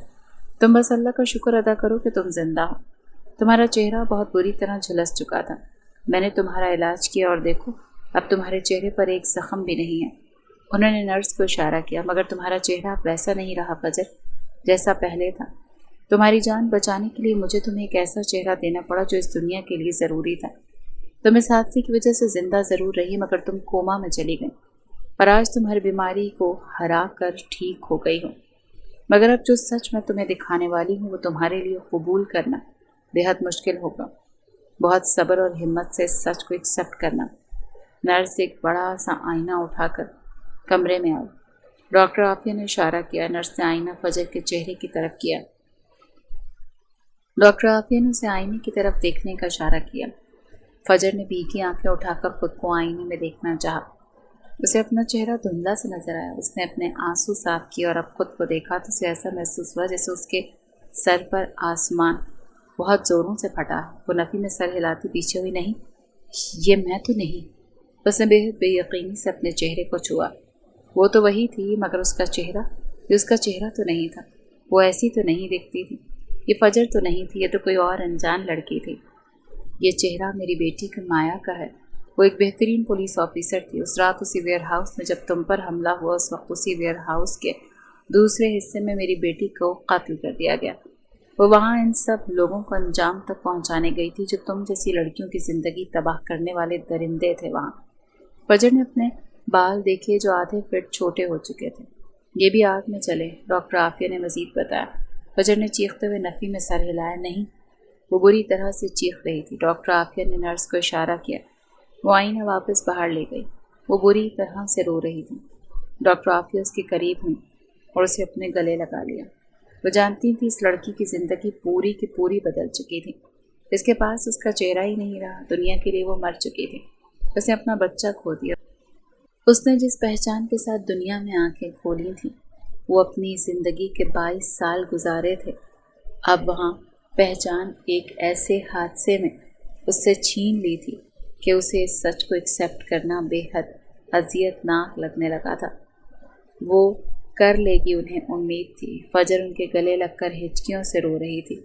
تم بس اللہ کا شکر ادا کرو کہ تم زندہ ہو۔ تمہارا چہرہ بہت بری طرح جھلس چکا تھا، میں نے تمہارا علاج کیا اور دیکھو اب تمہارے چہرے پر ایک زخم بھی نہیں ہے۔ انہوں نے نرس کو اشارہ کیا۔ مگر تمہارا چہرہ اب ویسا نہیں رہا فجر جیسا پہلے تھا۔ تمہاری جان بچانے کے لیے مجھے تمہیں ایک ایسا چہرہ دینا پڑا جو اس دنیا کے لیے ضروری تھا۔ تم اس حادثے کی وجہ سے زندہ ضرور رہی، مگر تم کوما میں چلی گئی، اور آج تم ہر بیماری کو ہرا کر ٹھیک ہو گئی ہو۔ مگر اب جو سچ میں تمہیں دکھانے والی ہوں وہ تمہارے لیے قبول کرنا بے حد مشکل ہوگا۔ بہت صبر اور ہمت سے اس سچ کو ایکسیپٹ کرنا۔ نرس ایک بڑا سا آئینہ اٹھا کر کمرے میں آئی۔ ڈاکٹر عافیہ نے اشارہ کیا۔ نرس نے آئینہ فجر کے چہرے کی طرف کیا۔ ڈاکٹر عافیہ نے اسے آئینے کی طرف دیکھنے کا اشارہ کیا۔ فجر نے بھیگی آنکھیں اٹھا کر خود کو آئینے میں دیکھنا چاہا۔ اسے اپنا چہرہ دھندلا سے نظر آیا۔ اس نے اپنے آنسو صاف کیے اور اب خود کو دیکھا تو اسے ایسا محسوس ہوا جیسے اس کے سر پر آسمان بہت زوروں سے پھٹا ہے۔ وہ نفی میں سر ہلاتی پیچھے ہوئی۔ نہیں، یہ میں تو نہیں۔ اس نے بے حد بے یقینی سے اپنے چہرے کو چھوا۔ وہ تو وہی تھی، مگر اس کا چہرہ، یہ اس کا چہرہ تو نہیں تھا۔ وہ ایسی تو نہیں دکھتی تھی، یہ فجر تو نہیں تھی، یہ تو کوئی اور انجان لڑکی تھی۔ یہ چہرہ میری بیٹی کی مایا کا ہے۔ وہ ایک بہترین پولیس آفیسر تھی۔ اس رات اسی ویئر ہاؤس میں جب تم پر حملہ ہوا، اس وقت اسی ویئر ہاؤس کے دوسرے حصے میں میری بیٹی کو قتل کر دیا گیا۔ وہ وہاں ان سب لوگوں کو انجام تک پہنچانے گئی تھی جو تم جیسی لڑکیوں کی زندگی تباہ کرنے والے درندے تھے وہاں۔ فجر نے اپنے بال دیکھے جو آدھے فٹ چھوٹے ہو چکے تھے۔ یہ بھی آگ میں چلے، ڈاکٹر عافیہ نے مزید بتایا۔ فجر نے چیختے ہوئے نفی میں سر ہلایا۔ نہیں، وہ بری طرح سے چیخ رہی تھی۔ ڈاکٹر عافیہ نے نرس کو اشارہ کیا۔ وہ آئینہ واپس باہر لے گئی۔ وہ بری طرح سے رو رہی تھی۔ ڈاکٹر عافیہ اس کے قریب ہوئی اور اسے اپنے گلے لگا لیا۔ وہ جانتی تھی اس لڑکی کی زندگی پوری کی پوری بدل چکی تھی۔ اس کے پاس اس کا چہرہ ہی نہیں رہا، دنیا کے لیے وہ مر چکی تھی۔ اس نے اپنا بچہ کھو دیا۔ اس نے جس پہچان کے ساتھ دنیا میں آنکھیں کھولی تھیں، وہ اپنی زندگی کے 22 سال گزارے تھے۔ اب وہاں پہچان ایک ایسے حادثے میں اس سے چھین لی تھی کہ اسے اس سچ کو ایکسیپٹ کرنا بے حد اذیت ناک لگنے لگا تھا۔ وہ کر لے گی، انہیں امید تھی۔ فجر ان کے گلے لگ کر ہچکیوں سے رو رہی تھی۔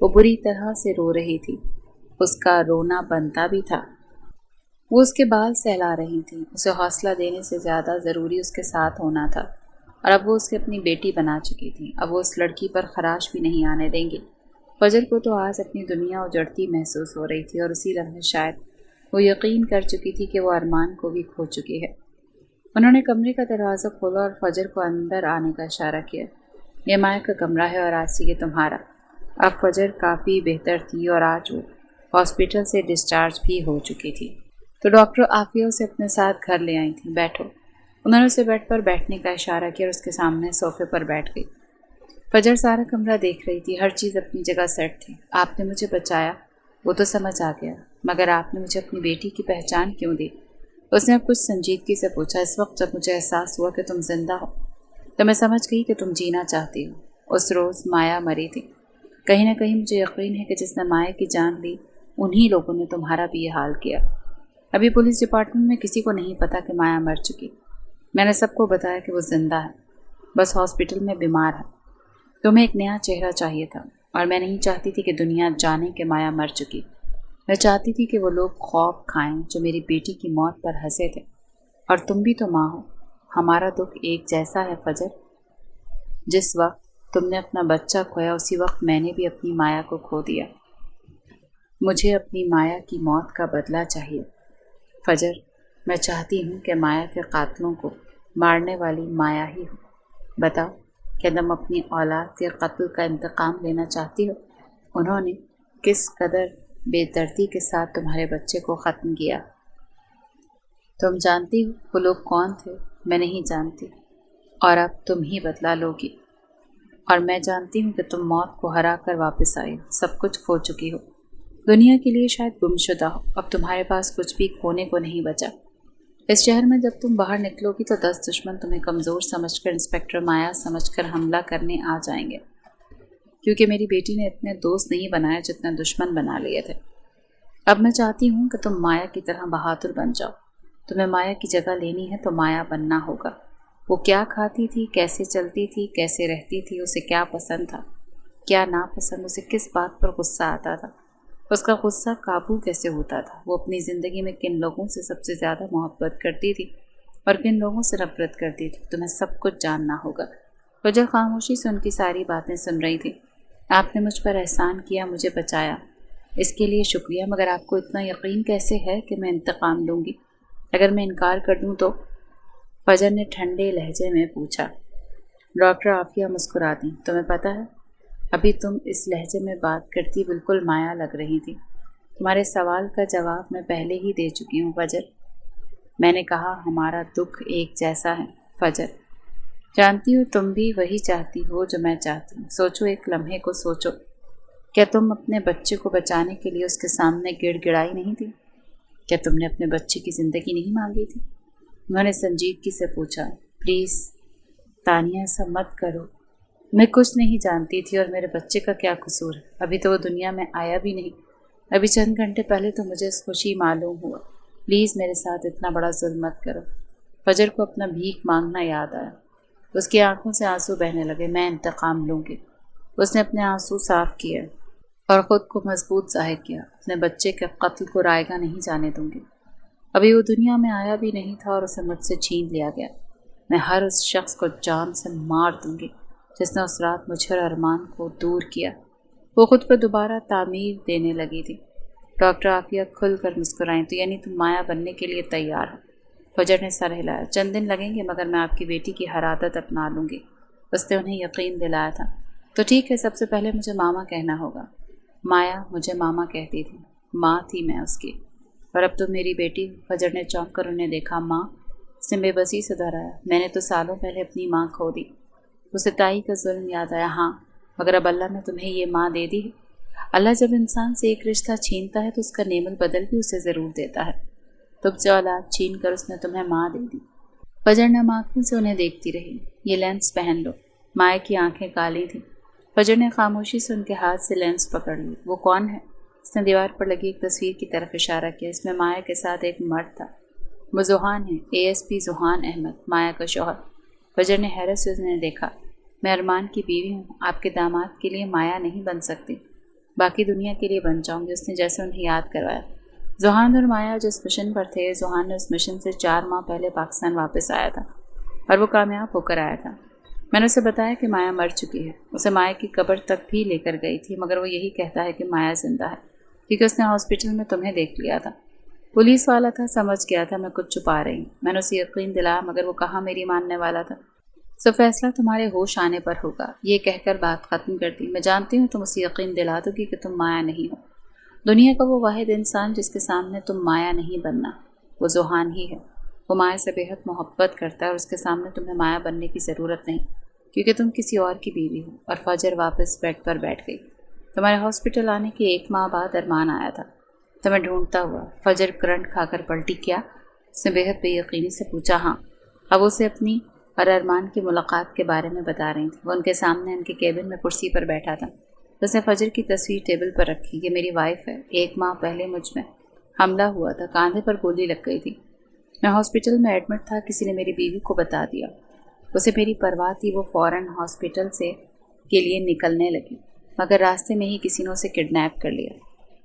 وہ بری طرح سے رو رہی تھی۔ اس کا رونا بنتا بھی تھا۔ وہ اس کے بال سہلا رہی تھی۔ اسے حوصلہ دینے سے زیادہ ضروری اس کے ساتھ ہونا تھا، اور اب وہ اسے اپنی بیٹی بنا چکی تھی۔ اب وہ اس لڑکی پر خراش بھی نہیں آنے دیں گی۔ فجر کو تو آج اپنی دنیا اجڑتی محسوس ہو رہی تھی، اور اسی لمحے شاید وہ یقین کر چکی تھی کہ وہ ارمان کو بھی کھو چکی ہے۔ انہوں نے کمرے کا دروازہ کھولا اور فجر کو اندر آنے کا اشارہ کیا۔ یہ مایا کا کمرہ ہے اور آج سے یہ تمہارا۔ اب فجر کافی بہتر تھی اور آج وہ ہاسپٹل سے ڈسچارج بھی ہو چکی تھی، تو ڈاکٹر عافیہ اسے اپنے ساتھ گھر لے آئی تھی۔ بیٹھو۔ انہوں نے اسے بیڈ پر بیٹھنے کا اشارہ کیا اور اس کے سامنے صوفے پر بیٹھ گئی۔ فجر سارا کمرہ دیکھ رہی تھی، ہر چیز اپنی جگہ سیٹ تھی۔ آپ نے مجھے بچایا، وہ تو سمجھ آ گیا، مگر آپ نے مجھے اپنی بیٹی کی پہچان کیوں دی؟ اس نے اب کچھ سنجیدگی سے پوچھا۔ اس وقت جب مجھے احساس ہوا کہ تم زندہ ہو تو میں سمجھ گئی کہ تم جینا چاہتی ہو۔ اس روز مایا مری تھی۔ کہیں نہ کہیں مجھے یقین ہے کہ جس نے مایا کی جان لی، انہی لوگوں نے تمہارا بھی یہ حال کیا۔ ابھی پولیس ڈپارٹمنٹ میں کسی کو نہیں پتا کہ مایا مر چکی۔ میں نے سب کو بتایا کہ وہ زندہ ہے، بس ہاسپٹل میں بیمار ہے۔ تمہیں ایک نیا چہرہ چاہیے تھا، اور میں نہیں چاہتی تھی کہ دنیا جانے کہ مایا مر چکی۔ میں چاہتی تھی کہ وہ لوگ خوف کھائیں جو میری بیٹی کی موت پر ہنسے تھے۔ اور تم بھی تو ماں ہو، ہمارا دکھ ایک جیسا ہے فجر۔ جس وقت تم نے اپنا بچہ کھویا اسی وقت میں نے بھی اپنی مایا کو کھو دیا۔ مجھے اپنی مایا کی موت کا بدلہ چاہیے۔ فجر، میں چاہتی ہوں کہ مایا کے قاتلوں کو مارنے والی مایا ہی ہو۔ بتاؤ، کیا تم اپنی اولاد کے قتل کا انتقام لینا چاہتی ہو؟ انہوں نے کس قدر بے دردی کے ساتھ تمہارے بچے کو ختم کیا۔ تم جانتی ہو وہ لوگ کون تھے؟ میں نہیں جانتی، اور اب تم ہی بدلا لوگی۔ اور میں جانتی ہوں کہ تم موت کو ہرا کر واپس آئی ہو، سب کچھ کھو چکی ہو، دنیا کے لیے شاید گم شدہ ہو، اب تمہارے پاس کچھ بھی کھونے کو نہیں بچا۔ اس شہر میں جب تم باہر نکلو گی تو 10 دشمن تمہیں کمزور سمجھ کر انسپیکٹر مایا سمجھ کر حملہ کرنے آ جائیں گے، کیونکہ میری بیٹی نے اتنے دوست نہیں بنائے جتنے دشمن بنا لیے تھے۔ اب میں چاہتی ہوں کہ تم مایا کی طرح بہادر بن جاؤ۔ تمہیں مایا کی جگہ لینی ہے تو مایا بننا ہوگا۔ وہ کیا کھاتی تھی، کیسے چلتی تھی، کیسے رہتی تھی، اسے کیا پسند تھا، کیا ناپسند، اسے کس بات پر غصہ آتا تھا، اس کا غصہ قابو کیسے ہوتا تھا، وہ اپنی زندگی میں کن لوگوں سے سب سے زیادہ محبت کرتی تھی اور کن لوگوں سے نفرت کرتی تھی، تمہیں سب کچھ جاننا ہوگا۔ فجر خاموشی سے ان کی ساری باتیں سن رہی تھی۔ آپ نے مجھ پر احسان کیا، مجھے بچایا، اس کے لیے شکریہ، مگر آپ کو اتنا یقین کیسے ہے کہ میں انتقام لوں گی؟ اگر میں انکار کر دوں تو؟ فجر نے ٹھنڈے لہجے میں پوچھا۔ ڈاکٹر عافیہ مسکرا دیں۔ تمہیں پتہ ہے، ابھی تم اس لہجے میں بات کرتی بالکل مایا لگ رہی تھی۔ تمہارے سوال کا جواب میں پہلے ہی دے چکی ہوں فجر۔ میں نے کہا ہمارا دکھ ایک جیسا ہے فجر۔ جانتی ہوں تم بھی وہی چاہتی ہو جو میں چاہتی ہوں۔ سوچو، ایک لمحے کو سوچو، کیا تم اپنے بچے کو بچانے کے لیے اس کے سامنے گڑ گڑائی نہیں تھی؟ کیا تم نے اپنے بچے کی زندگی نہیں مانگی تھی؟ انہوں نے سنجیدگی سے پوچھا۔ پلیز تانیہ، ایسا مت کرو، میں کچھ نہیں جانتی تھی، اور میرے بچے کا کیا قصور ہے؟ ابھی تو وہ دنیا میں آیا بھی نہیں، ابھی چند گھنٹے پہلے تو مجھے اس خوشی معلوم ہوا۔ پلیز میرے ساتھ اتنا بڑا ظلم مت کرو۔ فجر کو اپنا بھیک مانگنا یاد آیا، اس کی آنکھوں سے آنسو بہنے لگے۔ میں انتقام لوں گی۔ اس نے اپنے آنسو صاف کیے اور خود کو مضبوط ظاہر کیا۔ اپنے بچے کے قتل کو رائیگاں نہیں جانے دوں گی۔ ابھی وہ دنیا میں آیا بھی نہیں تھا اور اسے مجھ سے چھین لیا گیا۔ میں ہر اس شخص کو جان سے مار دوں گی جس نے اس رات مجھے اور ارمان کو دور کیا۔ وہ خود کو دوبارہ تعمیر دینے لگی تھی۔ ڈاکٹر عافیہ کھل کر مسکرائیں۔ تو یعنی تم مایا بننے کے لیے تیار ہو؟ فجر نے سر ہلایا۔ چند دن لگیں گے، مگر میں آپ کی بیٹی کی ہر عادت اپنا لوں گی۔ اس نے انہیں یقین دلایا تھا۔ تو ٹھیک ہے، سب سے پہلے مجھے ماما کہنا ہوگا۔ مایا مجھے ماما کہتی تھی، ماں تھی میں اس کی، اور اب تو میری بیٹی۔ فجر نے چونک کر انہیں دیکھا۔ ماں؟ اس نے بے بسی سے دہرایا۔ میں نے تو سالوں پہلے اپنی ماں کھو دی۔ اسے تائی کا ظلم یاد آیا۔ ہاں، مگر اب اللہ نے تمہیں یہ ماں دے دی ہے۔ اللہ جب انسان سے ایک رشتہ چھینتا ہے تو اس کا نعم البدل بھی اسے ضرور دیتا ہے۔ تم سے اولاد چھین کر اس نے تمہیں ماں دے دی۔ فجر نم آنکھوں سے انہیں دیکھتی رہی۔ یہ لینس پہن لو۔ مائع کی آنکھیں کالی تھیں۔ فجر نے خاموشی سے ان کے ہاتھ سے لینس پکڑ لی۔ وہ کون ہے؟ اس نے دیوار پر لگی ایک تصویر کی طرف اشارہ کیا۔ اس میں مائع کے ساتھ ایک مرد تھا۔ وہ ذوحان ہے، ASP ذوحان احمد، مائع کا شوہر۔ فجر نے حیرت سے انہیں دیکھا۔ میں ارمان کی بیوی ہوں، آپ کے داماد کے لیے مایا نہیں بن سکتی، باقی دنیا کے لیے بن جاؤں گی۔ اس نے جیسے انہیں یاد کروایا۔ ذوحان اور مایا جس مشن پر تھے، ذوحان نے اس مشن سے 4 ماہ پہلے پاکستان واپس آیا تھا اور وہ کامیاب ہو کر آیا تھا۔ میں نے اسے بتایا کہ مایا مر چکی ہے۔ اسے مایا کی قبر تک بھی لے کر گئی تھی، مگر وہ یہی کہتا ہے کہ مایا زندہ ہے، کیونکہ اس نے ہاسپٹل میں تمہیں دیکھ لیا تھا۔ پولیس والا تھا، سمجھ گیا تھا میں کچھ چھپا رہی ہوں۔ میں نے اسے یقین دلایا، مگر وہ کہاں میری ماننے والا تھا۔ سو فیصلہ تمہارے ہوش آنے پر ہوگا، یہ کہہ کر بات ختم کر دی۔ میں جانتی ہوں تم اسے یقین دلا دو گی کہ تم مایا نہیں ہو۔ دنیا کا وہ واحد انسان جس کے سامنے تم مایا نہیں بننا، وہ ذوحان ہی ہے۔ وہ مایا سے بے حد محبت کرتا ہے اور اس کے سامنے تمہیں مایا بننے کی ضرورت نہیں، کیونکہ تم کسی اور کی بیوی ہو۔ اور فجر واپس بیڈ پر بیٹھ گئی۔ تمہارے ہاسپٹل آنے کے 1 ماہ بعد ارمان آیا تھا، تمہیں ڈھونڈتا ہوا۔ فجر کرنٹ کھا کر پلٹی۔ کیا؟ اس نے بے حد بے یقینی سے پوچھا۔ ہاں۔ اب اسے اپنی اور ارمان کی ملاقات کے بارے میں بتا رہی تھی۔ وہ ان کے سامنے ان کے کیبن میں کرسی پر بیٹھا تھا۔ اس نے فجر کی تصویر ٹیبل پر رکھی۔ یہ میری وائف ہے، 1 ماہ پہلے مجھ میں حملہ ہوا تھا، کاندھے پر گولی لگ گئی تھی، میں ہاسپٹل میں ایڈمٹ تھا، کسی نے میری بیوی کو بتا دیا۔ اسے میری پرواہ تھی، وہ فوراً ہاسپٹل سے کے لیے نکلنے لگی، مگر راستے میں ہی کسی نے اسے کڈنیپ کر لیا۔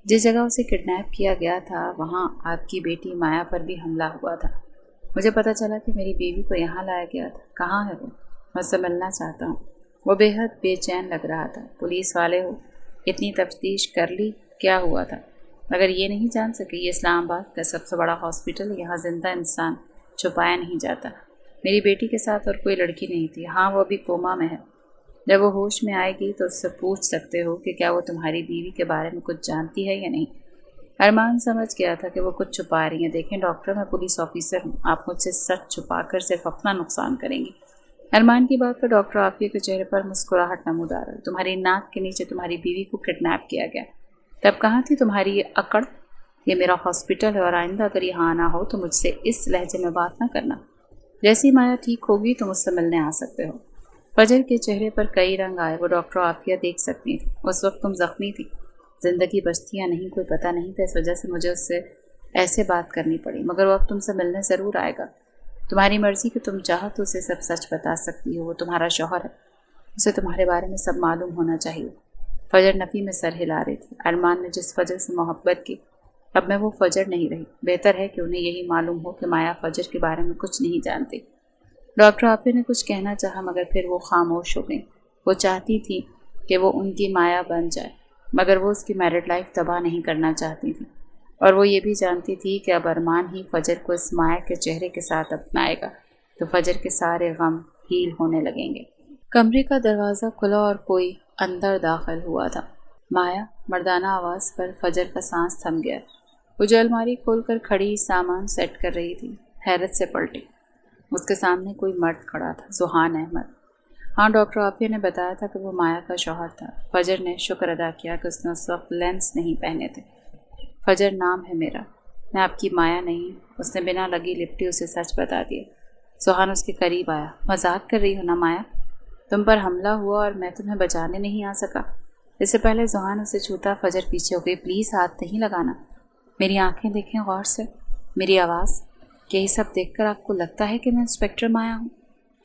جس جگہ اسے کڈنیپ کیا گیا تھا وہاں آپ کی بیٹی مایا پر بھی حملہ ہوا تھا۔ مجھے پتہ چلا کہ میری بیوی کو یہاں لایا گیا تھا۔ کہاں ہے وہ؟ میں اس سے ملنا چاہتا ہوں۔ وہ بے حد بے چین لگ رہا تھا۔ پولیس والے ہو، اتنی تفتیش کر لی، کیا ہوا تھا؟ مگر یہ نہیں جان سکے یہ اسلام آباد کا سب سے بڑا ہاسپٹل، یہاں زندہ انسان چھپایا نہیں جاتا۔ میری بیٹی کے ساتھ اور کوئی لڑکی نہیں تھی۔ ہاں، وہ ابھی کوما میں ہے۔ جب وہ ہوش میں آئے گی تو اس سے پوچھ سکتے ہو کہ کیا وہ تمہاری بیوی کے بارے میں کچھ جانتی ہے یا نہیں۔ ارمان سمجھ گیا تھا کہ وہ کچھ چھپا رہی ہیں۔ دیکھیں ڈاکٹر، میں پولیس آفیسر ہوں، آپ مجھ سے سچ چھپا کر صرف اپنا نقصان کریں گی۔ ارمان کی بات پر ڈاکٹر عافیہ کے چہرے پر مسکراہٹ نمودار ہے۔ تمہاری ناک کے نیچے تمہاری بیوی کو کڈنیپ کیا گیا، تب کہاں تھی تمہاری یہ اکڑ؟ یہ میرا ہاسپٹل ہے اور آئندہ اگر یہاں آنا ہو تو مجھ سے اس لہجے میں بات نہ کرنا۔ جیسی مایا ٹھیک ہوگی تو مجھ سے ملنے آ سکتے ہو۔ فجر کے چہرے پر کئی رنگ آئے، وہ ڈاکٹر عافیہ دیکھ سکتی تھی۔ اس وقت تم زخمی تھی، زندگی بچتی یا نہیں کوئی پتہ نہیں تھا، اس وجہ سے مجھے اس سے ایسے بات کرنی پڑی، مگر وہ اب تم سے ملنے ضرور آئے گا۔ تمہاری مرضی کہ تم چاہو تو اسے سب سچ بتا سکتی ہو، وہ تمہارا شوہر ہے، اسے تمہارے بارے میں سب معلوم ہونا چاہیے۔ فجر نفی میں سر ہلا رہی تھی۔ ارمان نے جس فجر سے محبت کی، اب میں وہ فجر نہیں رہی۔ بہتر ہے کہ انہیں یہی معلوم ہو کہ مایا فجر کے بارے میں کچھ نہیں جانتی۔ ڈاکٹر عافیہ نے کچھ کہنا چاہا مگر پھر وہ خاموش ہو گئی۔ وہ چاہتی تھی کہ وہ ان کی مایا بن جائے، مگر وہ اس کی میرڈ لائف تباہ نہیں کرنا چاہتی تھی، اور وہ یہ بھی جانتی تھی کہ اب ارمان ہی فجر کو اس مایا کے چہرے کے ساتھ اپنائے گا تو فجر کے سارے غم ہیل ہونے لگیں گے۔ کمرے کا دروازہ کھلا اور کوئی اندر داخل ہوا تھا۔ مایا، مردانہ آواز پر فجر کا سانس تھم گیا۔ وہ جو الماری کھول کر کھڑی سامان سیٹ کر رہی تھی، حیرت سے پلٹی۔ اس کے سامنے کوئی مرد کھڑا تھا، ذوحان احمد۔ ہاں، ڈاکٹر عافیہ نے بتایا تھا کہ وہ مایا کا شوہر تھا۔ فجر نے شکر ادا کیا کہ اس نے اس وقت لینس نہیں پہنے تھے۔ فجر نام ہے میرا، میں آپ کی مایا نہیں۔ اس نے بنا لگی لپٹی اسے سچ بتا دیا۔ ذوحان اس کے قریب آیا۔ مذاق کر رہی ہو نا مایا؟ تم پر حملہ ہوا اور میں تمہیں بچانے نہیں آ سکا؟ اس سے پہلے ذوحان اسے چھوتا فجر پیچھے ہو گئی۔ پلیز ہاتھ نہیں لگانا، میری آنکھیں دیکھیں غور سے، میری آواز، یہی سب دیکھ کر آپ کو لگتا ہے کہ میں انسپکٹر مایا ہوں؟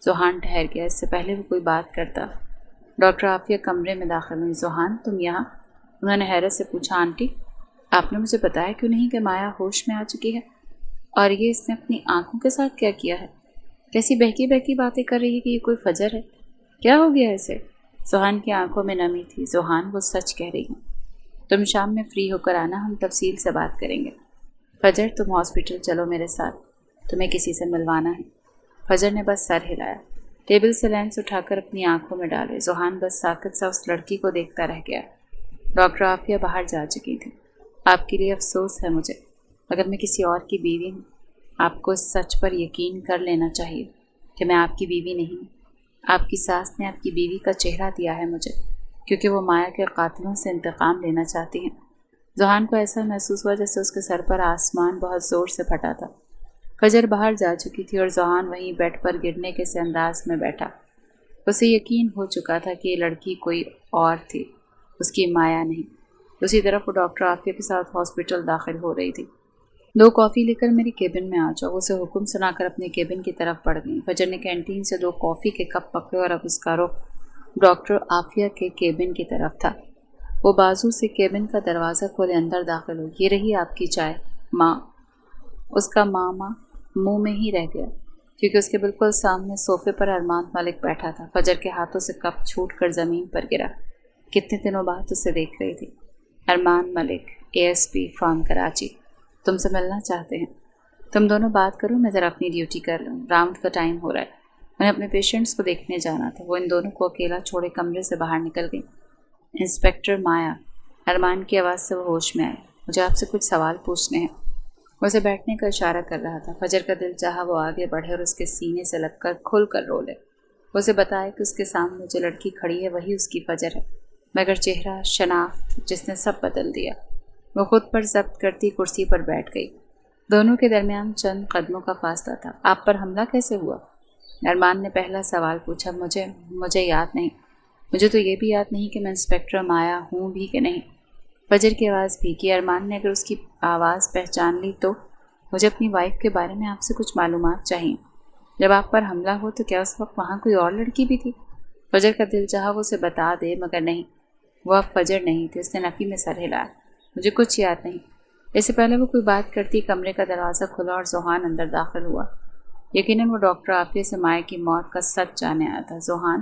ذوحان ٹھہر گیا۔ اس سے پہلے وہ کوئی بات کرتا، ڈاکٹر عافیہ کمرے میں داخل ہوئی۔ ذوحان، تم یہاں؟ انہوں نے حیرت سے پوچھا۔ آنٹی، آپ نے مجھے بتایا کیوں نہیں کہ مایا ہوش میں آ چکی ہے؟ اور یہ اس نے اپنی آنکھوں کے ساتھ کیا کیا ہے؟ کیسی بہکی بہکی باتیں کر رہی ہے کہ یہ کوئی فجر ہے؟ کیا ہو گیا اسے؟ ذوحان کی آنکھوں میں نمی تھی۔ ذوحان، وہ سچ کہہ رہی ہوں، تم شام میں فری ہو کر آنا، ہم تفصیل سے بات کریں گے۔ فجر، تم ہاسپٹل چلو میرے ساتھ، تمہیں کسی سے ملوانا ہے۔ فجر نے بس سر ہلایا، ٹیبل سے لینس اٹھا کر اپنی آنکھوں میں ڈالے۔ ذوحان بس ساکت سا اس لڑکی کو دیکھتا رہ گیا۔ ڈاکٹر عافیہ باہر جا چکی تھی۔ آپ کے لیے افسوس ہے مجھے، اگر میں کسی اور کی بیوی ہوں، آپ کو اس سچ پر یقین کر لینا چاہیے کہ میں آپ کی بیوی نہیں ہوں۔ آپ کی ساس نے آپ کی بیوی کا چہرہ دیا ہے مجھے، کیونکہ وہ مایا کے قاتلوں سے انتقام لینا چاہتی ہیں۔ ذوحان کو ایسا محسوس ہوا جیسے اس کے سر پر آسمان بہت زور سے پھٹا تھا۔ فجر باہر جا چکی تھی اور ذوحان وہیں بیڈ پر گرنے کے سے انداز میں بیٹھا۔ اسے یقین ہو چکا تھا کہ یہ لڑکی کوئی اور تھی، اس کی مایا نہیں۔ دوسری طرف وہ ڈاکٹر عافیہ کے ساتھ ہاسپٹل داخل ہو رہی تھی۔ 2 کافی لے کر میری کیبن میں آ جاؤ، اسے حکم سنا کر اپنے کیبن کی طرف بڑھ گئی۔ فجر نے کینٹین سے 2 کافی کے کپ پکڑے اور اب اس کا رخ ڈاکٹر عافیہ کے کیبن کی طرف تھا۔ وہ بازو سے کیبن کا دروازہ کھولے اندر داخل ہوئی۔ یہ رہی آپ کی چائے، ماں۔ اس کا ماما منہ میں ہی رہ گیا، کیونکہ اس کے بالکل سامنے صوفے پر ارمان ملک بیٹھا تھا۔ فجر کے ہاتھوں سے کپ چھوٹ کر زمین پر گرا۔ کتنے دنوں بعد اسے دیکھ رہی تھی۔ ارمان ملک، ASP فرام کراچی، تم سے ملنا چاہتے ہیں۔ تم دونوں بات کرو، میں ذرا اپنی ڈیوٹی کر لوں، راؤنڈ کا ٹائم ہو رہا ہے۔ انہیں اپنے پیشنٹس کو دیکھنے جانا تھا۔ وہ ان دونوں کو اکیلا چھوڑے کمرے سے باہر نکل گئی۔ انسپکٹر مایا، ارمان کی آواز سے وہ ہوش میں آئے، مجھے آپ سے کچھ سوال پوچھنے ہیں۔ وہ اسے بیٹھنے کا اشارہ کر رہا تھا۔ فجر کا دل چاہا وہ آگے بڑھے اور اس کے سینے سے لگ کر کھل کر رو لے۔ وہ اسے بتائے کہ اس کے سامنے جو لڑکی کھڑی ہے وہی اس کی فجر ہے، مگر چہرہ، شناخت جس نے سب بدل دیا۔ وہ خود پر ضبط کرتی کرسی پر بیٹھ گئی۔ دونوں کے درمیان چند قدموں کا فاصلہ تھا۔ آپ پر حملہ کیسے ہوا؟ ارمان نے پہلا سوال پوچھا۔ مجھے یاد نہیں، مجھے تو یہ بھی یاد نہیں کہ میں انسپکٹر مایا ہوں بھی کہ نہیں۔ فجر کی آواز بھیگی۔ ارمان نے اگر اس کی آواز پہچان لی تو مجھے اپنی وائف کے بارے میں آپ سے کچھ معلومات چاہیے۔ جب آپ پر حملہ ہو تو کیا اس وقت وہاں کوئی اور لڑکی بھی تھی؟ فجر کا دل چاہا وہ اسے بتا دے مگر نہیں، وہ اب فجر نہیں تھی۔ اس نے نفی میں سر ہلایا۔ مجھے کچھ یاد نہیں۔ اس سے پہلے وہ کوئی بات کرتی کمرے کا دروازہ کھلا اور ذوحان اندر داخل ہوا۔ یقیناً وہ ڈاکٹر عافیہ سے مایا کی موت کا سچ جانے آیا تھا۔ ذوحان،